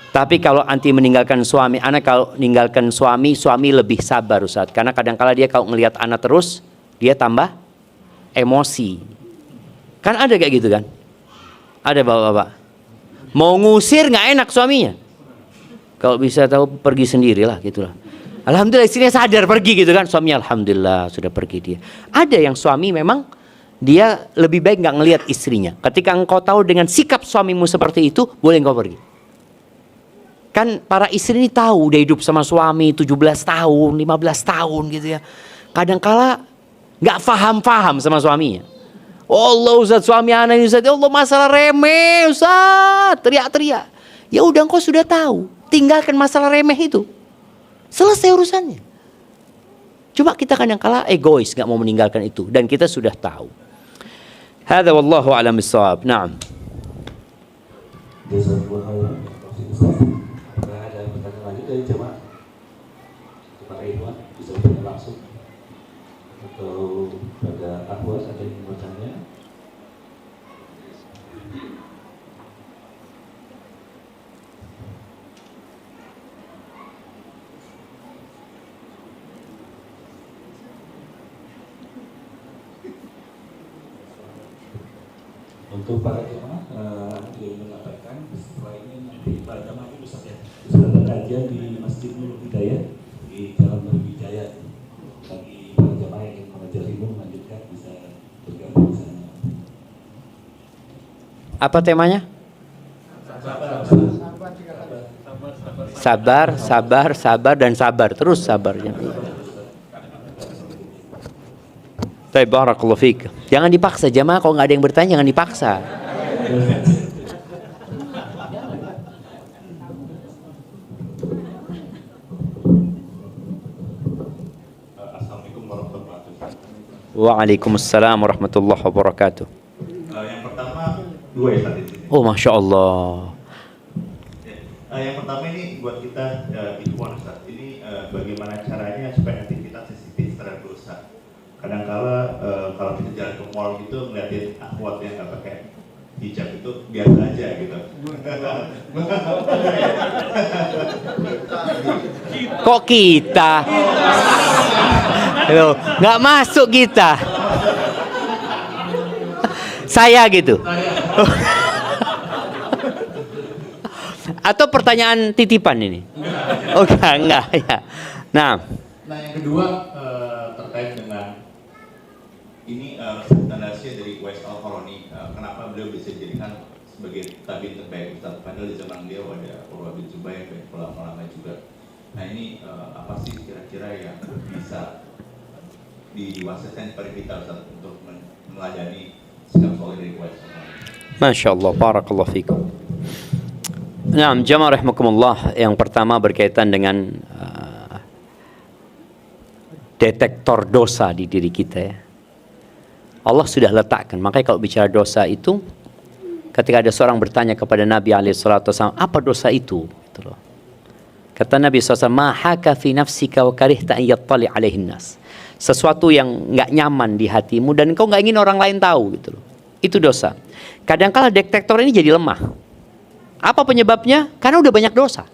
Tapi kalau anti meninggalkan suami, anak kalau meninggalkan suami, suami lebih sabar Ustaz. Karena kadang-kala dia kalau ngelihat anak terus, dia tambah emosi. Kan ada kayak gitu kan? Ada bapak-bapak. Mau ngusir nggak enak suaminya. Kalau bisa tahu pergi sendirilah gitulah. Alhamdulillah istrinya sadar pergi gitu kan. Suaminya alhamdulillah sudah pergi dia. Ada yang suami memang dia lebih baik nggak ngelihat istrinya. Ketika engkau tahu dengan sikap suamimu seperti itu, boleh engkau pergi. Kan para istri ini tahu udah hidup sama suami 17 tahun, 15 tahun gitu ya. Kadangkala nggak faham-faham sama suaminya. Oh Allah Ustaz, suami anak ini Ustaz, ya Allah masalah remeh Ustaz, teriak-teriak. Ya udah engkau sudah tahu, tinggalkan masalah remeh itu. Selesai urusannya. Cuma kita kadangkala egois, nggak mau meninggalkan itu, dan kita sudah tahu. Hadza wallahu a'lam bissawab. Naam. Ada pertanyaan lanjut dari jemaah? Kepada Ikhwan bisa bertanya langsung, atau pada Akhwas ada yang mau bertanya? Untuk para jemaah yang mengatakan setelah ini nanti para jemaah itu bisa ada kajian di Masjid Nurul Hidayah di Jalan Nurul Hidayah. Bagi para jemaah yang ingin mengajar ilmu melanjutkan bisa bergabung di sana. Apa temanya? Sabar, sabar, sabar, dan sabar. Terus sabarnya. Baik, barakallahu fiik. Jangan dipaksa jamaah, kalau nggak ada yang bertanya jangan dipaksa. Assalamualaikum warahmatullahi wabarakatuh. Waalaikumsalam warahmatullahi wabarakatuh. Yang pertama dua ya tadi. Oh masya Allah. Yang pertama ini buat kita Ikhwan Ustaz. Ini bagaimana caranya supaya nanti kita sensitif terhadap dosa. Kadang-kala kalau kita jalan ke mall gitu ngeliatin akhwat yang nggak pakai hijab itu biasa aja gitu. Kok kita? Loh, nggak masuk kita. Saya gitu. Atau pertanyaan titipan ini? Oh enggak ya. Nah Yang kedua terkait dengan ini rekomendasi dari Uwais Al-Qarani, kenapa beliau bisa dijadikan sebagai tabi'in terbaik Ustaz? Padahal di zaman beliau ada Urwah bin Zubair dan ulama-ulama juga. Nah ini apa sih kira-kira yang bisa diwasiatkan kepada kita Ustaz untuk meladani sikap soleh dari Uwais Al-Qarani? Masya Allah, barakallahu fikum. Nah, jamaah rahimakumullah, yang pertama berkaitan dengan detektor dosa di diri kita ya. Allah sudah letakkan. Makanya kalau bicara dosa itu, ketika ada seorang bertanya kepada Nabi SAW, apa dosa itu? Gitu loh. Kata Nabi SAW, ma haka fi nafsika wa karihta an yattali alaihin nas. Sesuatu yang nggak nyaman di hatimu dan engkau nggak ingin orang lain tahu gitu loh. Itu dosa. Kadangkala detektor ini jadi lemah. Apa penyebabnya? Karena udah banyak dosa.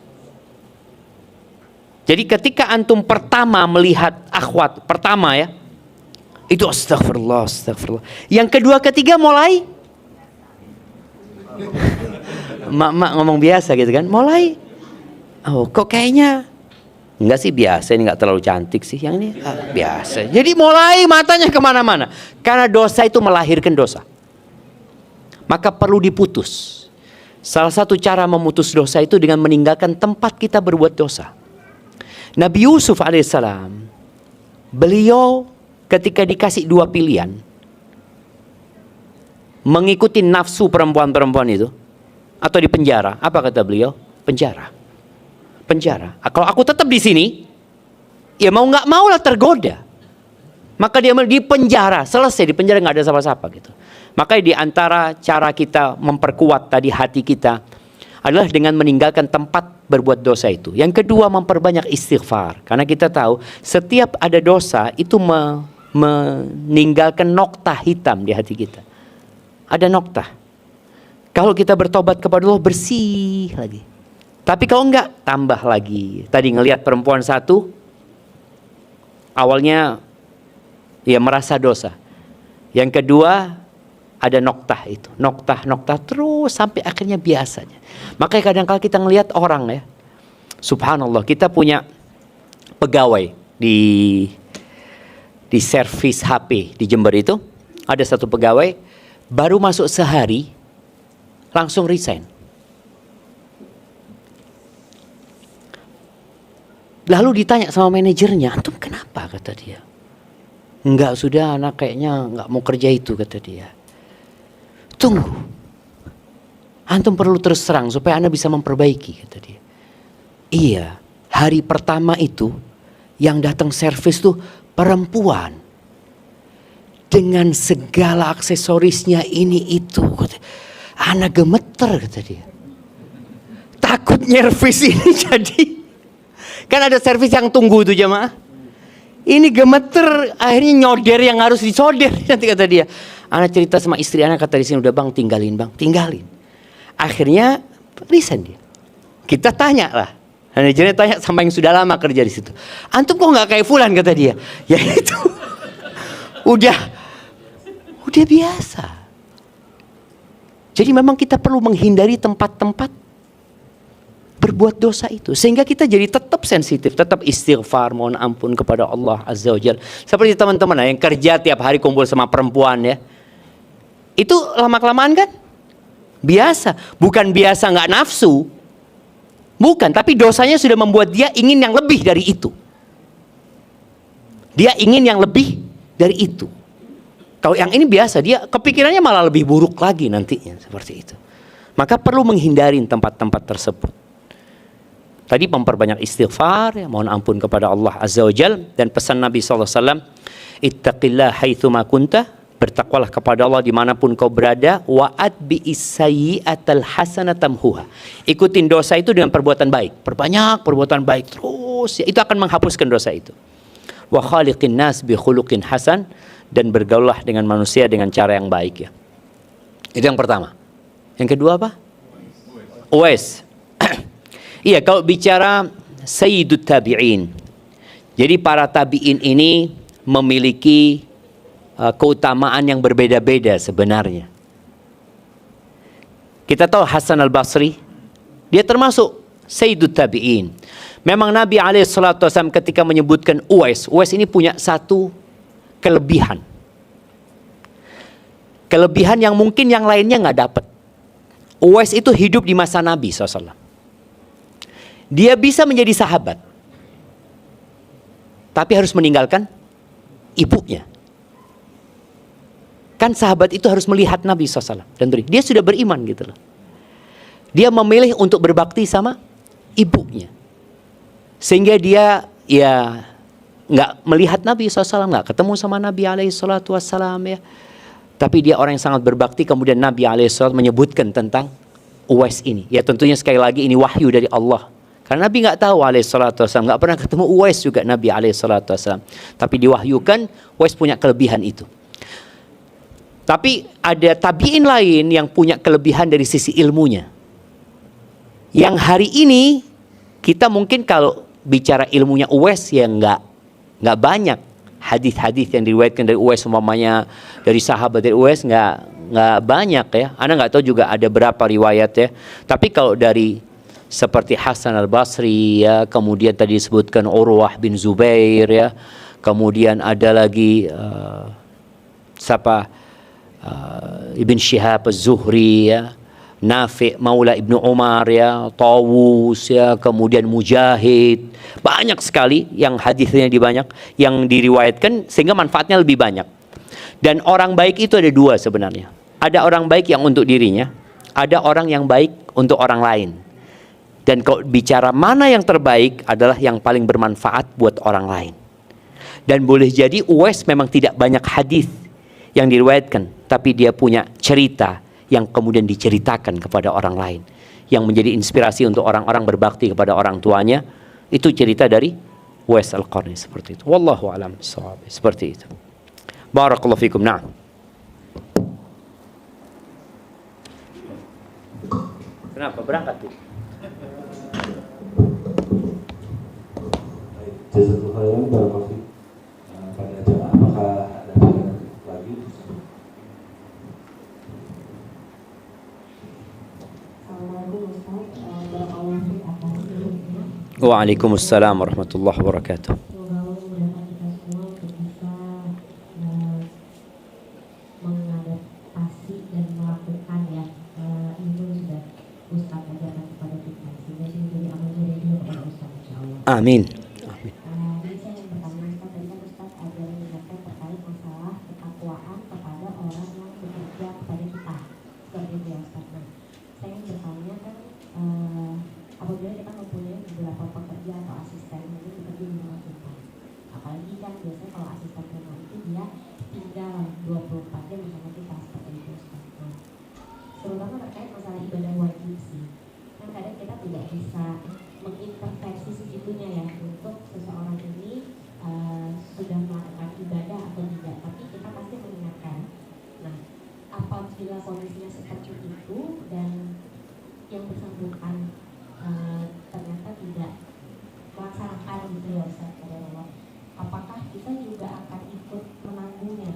Jadi ketika antum pertama melihat akhwat, pertama ya, itu astagfirullah, astagfirullah. Yang kedua, ketiga mulai mak ngomong biasa gitu kan, mulai oh kok kayaknya enggak sih, biasa, ini nggak terlalu cantik sih, yang ini biasa. Jadi mulai matanya kemana-mana karena dosa itu melahirkan dosa. Maka perlu diputus. Salah satu cara memutus dosa itu dengan meninggalkan tempat kita berbuat dosa. Nabi Yusuf alaihissalam, beliau ketika dikasih dua pilihan, mengikuti nafsu perempuan-perempuan itu atau di penjara, apa kata beliau? Penjara. Penjara. Kalau aku tetap di sini, ya mau nggak mau lah tergoda. Maka dia di penjara, selesai di penjara, nggak ada siapa-siapa gitu. Makanya di antara cara kita memperkuat tadi hati kita adalah dengan meninggalkan tempat berbuat dosa itu. Yang kedua, memperbanyak istighfar. Karena kita tahu setiap ada dosa itu meninggalkan noktah hitam di hati kita. Ada noktah. Kalau kita bertobat kepada Allah, bersih lagi. Tapi kalau enggak, tambah lagi. Tadi ngelihat perempuan satu, awalnya ya merasa dosa. Yang kedua, ada noktah itu. Noktah terus sampai akhirnya biasanya. Makanya kadang-kala kita ngelihat orang ya, subhanallah, kita punya pegawai di servis HP di Jember itu. Ada satu pegawai, baru masuk sehari, langsung resign. Lalu ditanya sama manajernya, antum kenapa, kata dia. Enggak, sudah anak kayaknya enggak mau kerja itu, kata dia. Tunggu, antum perlu terus terang supaya anda bisa memperbaiki, kata dia. Iya, hari pertama itu yang datang servis tuh perempuan dengan segala aksesorisnya ini itu. Anak gemeter, kata dia. Takut nyervis ini jadi. Kan ada servis yang tunggu itu jemaah. Ini gemeter, akhirnya nyoder yang harus disoder. Nanti kata dia. Anak cerita sama istri anak, kata di sini, udah bang tinggalin bang, tinggalin. Akhirnya resign dia. Kita tanya lah. Manajernya tanya sama yang sudah lama kerja di situ. Antum kok nggak kayak Fulan, kata dia. Ya itu. Udah biasa. Jadi memang kita perlu menghindari tempat-tempat berbuat dosa itu. Sehingga kita jadi tetap sensitif, tetap istighfar, mohon ampun kepada Allah Azza wa Jalla. Seperti teman-teman yang kerja tiap hari kumpul sama perempuan ya. Itu lama-kelamaan kan biasa. Bukan biasa nggak nafsu. Bukan, tapi dosanya sudah membuat dia ingin yang lebih dari itu. Dia ingin yang lebih dari itu. Kalau yang ini biasa, dia kepikirannya malah lebih buruk lagi nantinya, seperti itu. Maka perlu menghindari tempat-tempat tersebut. Tadi memperbanyak istighfar, ya, mohon ampun kepada Allah Azza wa Jalla, dan pesan Nabi SAW, ittaqillah haitsuma kunta, bertakwalah kepada Allah dimanapun kau berada, wa atbi'is sayyi'atal hasanatamhuha. Ikutin dosa itu dengan perbuatan baik, perbanyak perbuatan baik terus, ya, itu akan menghapuskan dosa itu. Wa khaliqin nas bi khuluqin hasan, dan bergaulah dengan manusia dengan cara yang baik ya. Itu yang pertama. Yang kedua apa? Uwais. Iya, kalau bicara Sayyidut Tabi'in. Jadi para tabi'in ini memiliki keutamaan yang berbeda-beda sebenarnya. Kita tahu Hasan al-Basri, dia termasuk Sayyidut Tabi'in. Memang Nabi SAW ketika menyebutkan Uwais ini punya satu kelebihan. Kelebihan yang mungkin yang lainnya nggak dapat. Uwais itu hidup di masa Nabi SAW. Dia bisa menjadi sahabat, tapi harus meninggalkan ibunya. Kan sahabat itu harus melihat Nabi SAW. Dan dia sudah beriman gitu loh. Dia memilih untuk berbakti sama ibunya. Sehingga dia ya nggak melihat Nabi SAW, nggak ketemu sama Nabi SAW ya. Tapi dia orang yang sangat berbakti. Kemudian Nabi SAW menyebutkan tentang Uwais ini. Ya tentunya sekali lagi ini wahyu dari Allah. Karena Nabi nggak tahu alaihissalatu wassalam, nggak pernah ketemu Uwais juga Nabi alaihissalatu wassalam. Tapi diwahyukan Uwais punya kelebihan itu. Tapi ada tabi'in lain yang punya kelebihan dari sisi ilmunya. Yang hari ini kita mungkin kalau bicara ilmunya Uwais ya nggak banyak hadis-hadis yang diriwayatkan dari Uwais, umpamanya dari sahabat dari Uwais nggak banyak ya. Anda nggak tahu juga ada berapa riwayat ya. Tapi kalau dari seperti Hasan al-Basri ya, kemudian tadi disebutkan Urwah bin Zubair ya, kemudian ada lagi Ibn Shihab az-Zuhri ya, Nafi' Maula Ibnu Umar ya, Tawus ya, kemudian Mujahid. Banyak sekali yang hadisnya yang diriwayatkan sehingga manfaatnya lebih banyak. Dan orang baik itu ada dua sebenarnya. Ada orang baik yang untuk dirinya, ada orang yang baik untuk orang lain. Dan kalau bicara mana yang terbaik adalah yang paling bermanfaat buat orang lain. Dan boleh jadi Uwais memang tidak banyak hadis yang diriwayatkan, tapi dia punya cerita yang kemudian diceritakan kepada orang lain, yang menjadi inspirasi untuk orang-orang berbakti kepada orang tuanya. Itu cerita dari Uwais Al-Qarni seperti itu. Wallahu a'lam bishawab. Seperti itu. Barakallahu fikum. Na'am. Kenapa berangkat tuh? Jazakallahu khairan barakallahu fiik. Pada jamaah apakah ada pertanyaan lagi? Waalaikumsalam warahmatullahi wabarakatuh. mengadaptasi dan melakukan ya ilmu sudah Ustaz ajarkan kepada kita sehingga menjadi amal jariah juga kepada Ustaz insyaallah. Amin. Jadi saya yang pertama Ustaz, tadi kan Ustaz ada mengingatkan terkait masalah ketakwaan kepada orang yang bekerja kepada kita seperti itu ya Ustaz. Nah, saya yang bertanya kan apabila kita mempunyai beberapa pekerja atau asisten mungkin bekerja di rumah kita, apalagi kan biasanya kalau asisten rumah itu dia tinggal 24 jam bersama kita seperti itu Ustaz. Nah, terutama terkait masalah ibadah wajib sih, kan kadang kita tidak bisa mengintervensi segitunya ya untuk seseorang ini sudah melakukan ibadah atau tidak, tapi kita pasti mengingatkan. Nah, apabila kondisinya seperti itu dan yang bersangkutan ternyata tidak melaksanakan gitu ya Ustaz, apakah kita juga akan ikut menanggungnya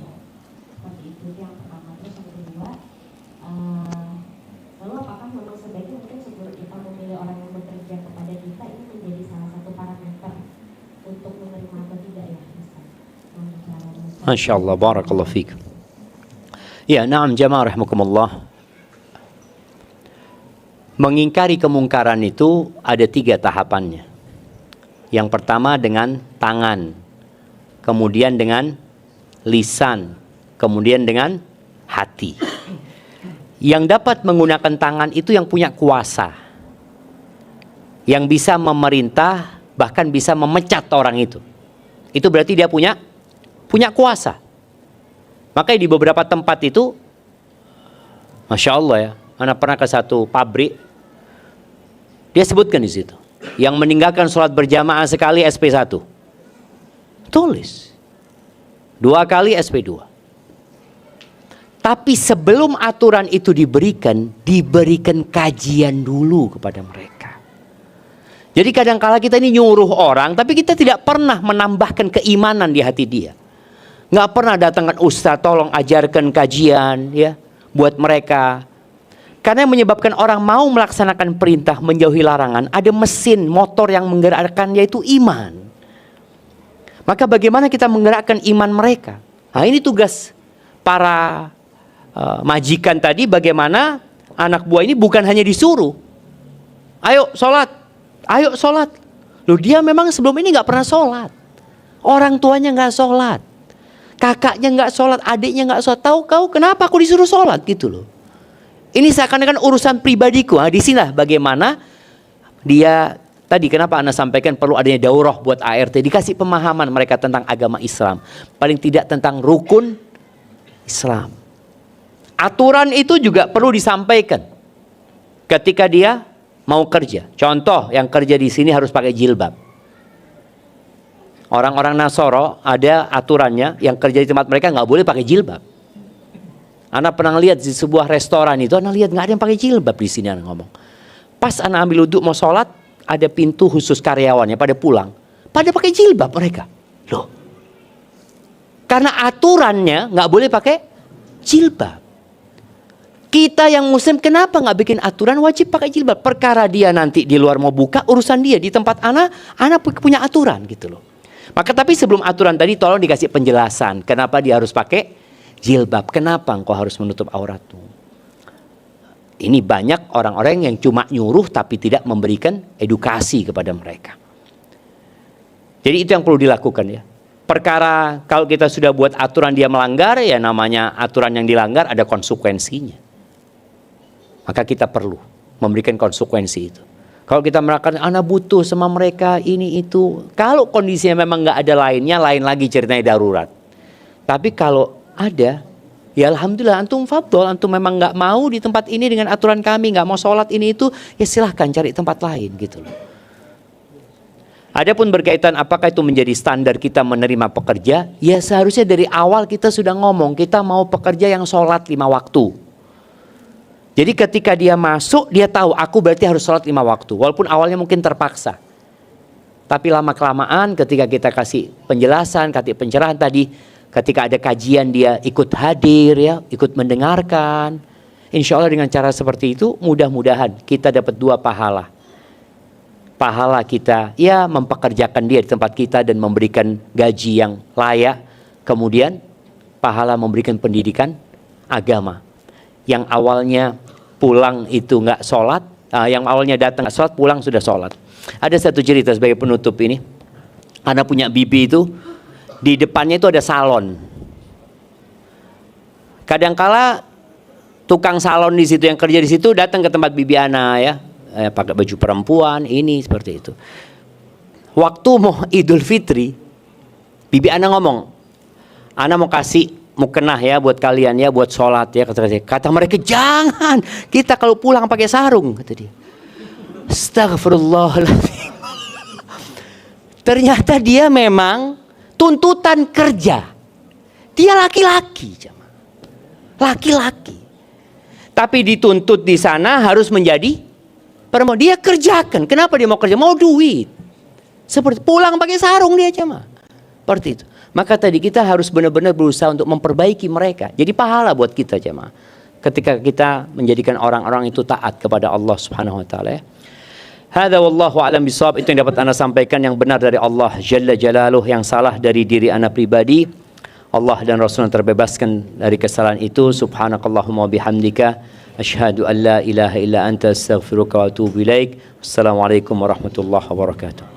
seperti itu? Yang pertama. Terus yang kedua, lalu apakah memang sebaiknya mungkin sebelum kita memilih orang yang bekerja kepada kita ini menjadi salah satu parameter untuk menerima atau tidak ya Ustaz? Masya Allah, barakallahu fiik. Ya, na'am jamaah rahimakumullah. Mengingkari kemungkaran itu ada 3 tahapannya. Yang pertama dengan tangan, kemudian dengan lisan, kemudian dengan hati. Yang dapat menggunakan tangan itu yang punya kuasa, yang bisa memerintah, bahkan bisa memecat orang itu. Itu berarti dia punya kuasa. Makanya di beberapa tempat itu, Masya Allah ya, anak pernah ke satu pabrik. Dia sebutkan di situ, yang meninggalkan sholat berjamaah sekali SP1, tulis 2 kali SP2. Tapi sebelum aturan itu diberikan kajian dulu kepada mereka. Jadi kadang-kala kita ini nyuruh orang, tapi kita tidak pernah menambahkan keimanan di hati dia. Nggak pernah datangkan ustaz, tolong ajarkan kajian ya buat mereka. Karena yang menyebabkan orang mau melaksanakan perintah menjauhi larangan, ada mesin motor yang menggerakkan, yaitu iman. Maka bagaimana kita menggerakkan iman mereka? Nah, ini tugas para majikan tadi, bagaimana anak buah ini bukan hanya disuruh, ayo sholat, ayo sholat. Loh, dia memang sebelum ini nggak pernah sholat. Orang tuanya nggak sholat, kakaknya nggak sholat, adiknya nggak sholat. Tahu kau kenapa aku disuruh sholat gitu loh. Ini seakan-akan urusan pribadiku. Nah, di sinilah bagaimana dia tadi, kenapa Anda sampaikan perlu adanya daurah buat ART, dikasih pemahaman mereka tentang agama Islam, paling tidak tentang rukun Islam. Aturan itu juga perlu disampaikan ketika dia mau kerja. Contoh, yang kerja di sini harus pakai jilbab. Orang-orang Nasoro ada aturannya, yang kerja di tempat mereka nggak boleh pakai jilbab. Anak pernah lihat di sebuah restoran itu, anak lihat nggak ada yang pakai jilbab di sini, anak ngomong. Pas anak ambil wudhu mau sholat, ada pintu khusus karyawannya pada pulang, pada pakai jilbab mereka. Loh, karena aturannya nggak boleh pakai jilbab. Kita yang muslim kenapa nggak bikin aturan wajib pakai jilbab? Perkara dia nanti di luar mau buka, urusan dia. Di tempat anak punya aturan gitu loh. Maka tapi sebelum aturan tadi tolong dikasih penjelasan. Kenapa dia harus pakai jilbab? Kenapa engkau harus menutup auratmu? Ini banyak orang-orang yang cuma nyuruh tapi tidak memberikan edukasi kepada mereka. Jadi itu yang perlu dilakukan ya. Perkara kalau kita sudah buat aturan dia melanggar, ya namanya aturan yang dilanggar ada konsekuensinya. Maka kita perlu memberikan konsekuensi itu. Kalau kita merasakan anak butuh sama mereka ini itu, kalau kondisinya memang nggak ada lainnya, lain lagi ceritanya darurat. Tapi kalau ada, ya alhamdulillah antum fadhol, antum memang nggak mau di tempat ini dengan aturan kami, nggak mau sholat ini itu, ya silahkan cari tempat lain gitu loh. Adapun berkaitan apakah itu menjadi standar kita menerima pekerja, ya seharusnya dari awal kita sudah ngomong kita mau pekerja yang sholat 5 waktu. Jadi ketika dia masuk, dia tahu aku berarti harus sholat 5 waktu. Walaupun awalnya mungkin terpaksa. Tapi lama-kelamaan ketika kita kasih penjelasan, kasih pencerahan tadi, ketika ada kajian dia ikut hadir ya, ikut mendengarkan. Insya Allah dengan cara seperti itu mudah-mudahan kita dapat 2 pahala. Pahala kita ya mempekerjakan dia di tempat kita dan memberikan gaji yang layak. Kemudian pahala memberikan pendidikan agama. Yang awalnya pulang itu nggak sholat, yang awalnya datang nggak sholat, pulang sudah sholat. Ada satu cerita sebagai penutup ini. Anak punya bibi itu, di depannya itu ada salon. Kadangkala tukang salon di situ yang kerja di situ datang ke tempat bibi anak ya, pakai baju perempuan ini seperti itu. Waktu mau Idul Fitri, bibi anak ngomong, anak mau kasih mukena ya buat kalian ya, buat sholat ya. Kata mereka jangan, kita kalau pulang pakai sarung, kata dia. Astagfirullahaladzim. Ternyata dia memang tuntutan kerja. Dia laki-laki, laki-laki. Tapi dituntut di sana harus menjadi perempuan. Dia kerjakan. Kenapa dia mau kerja? Mau duit. Seperti pulang pakai sarung dia jemaah. Seperti itu. Maka tadi kita harus benar-benar berusaha untuk memperbaiki mereka. Jadi pahala buat kita jemaah. Ketika kita menjadikan orang-orang itu taat kepada Allah Subhanahu wa taala. Hadza wallahu a'lam bishawab. Itu yang dapat Anda sampaikan, yang benar dari Allah Jalla Jalaluh, yang salah dari diri Anda pribadi. Allah dan Rasul terbebaskan dari kesalahan itu. Subhanakallahumma bihamdika asyhadu an la ilaha illa anta astaghfiruka wa atubu ilaik. Wassalamualaikum warahmatullahi wabarakatuh.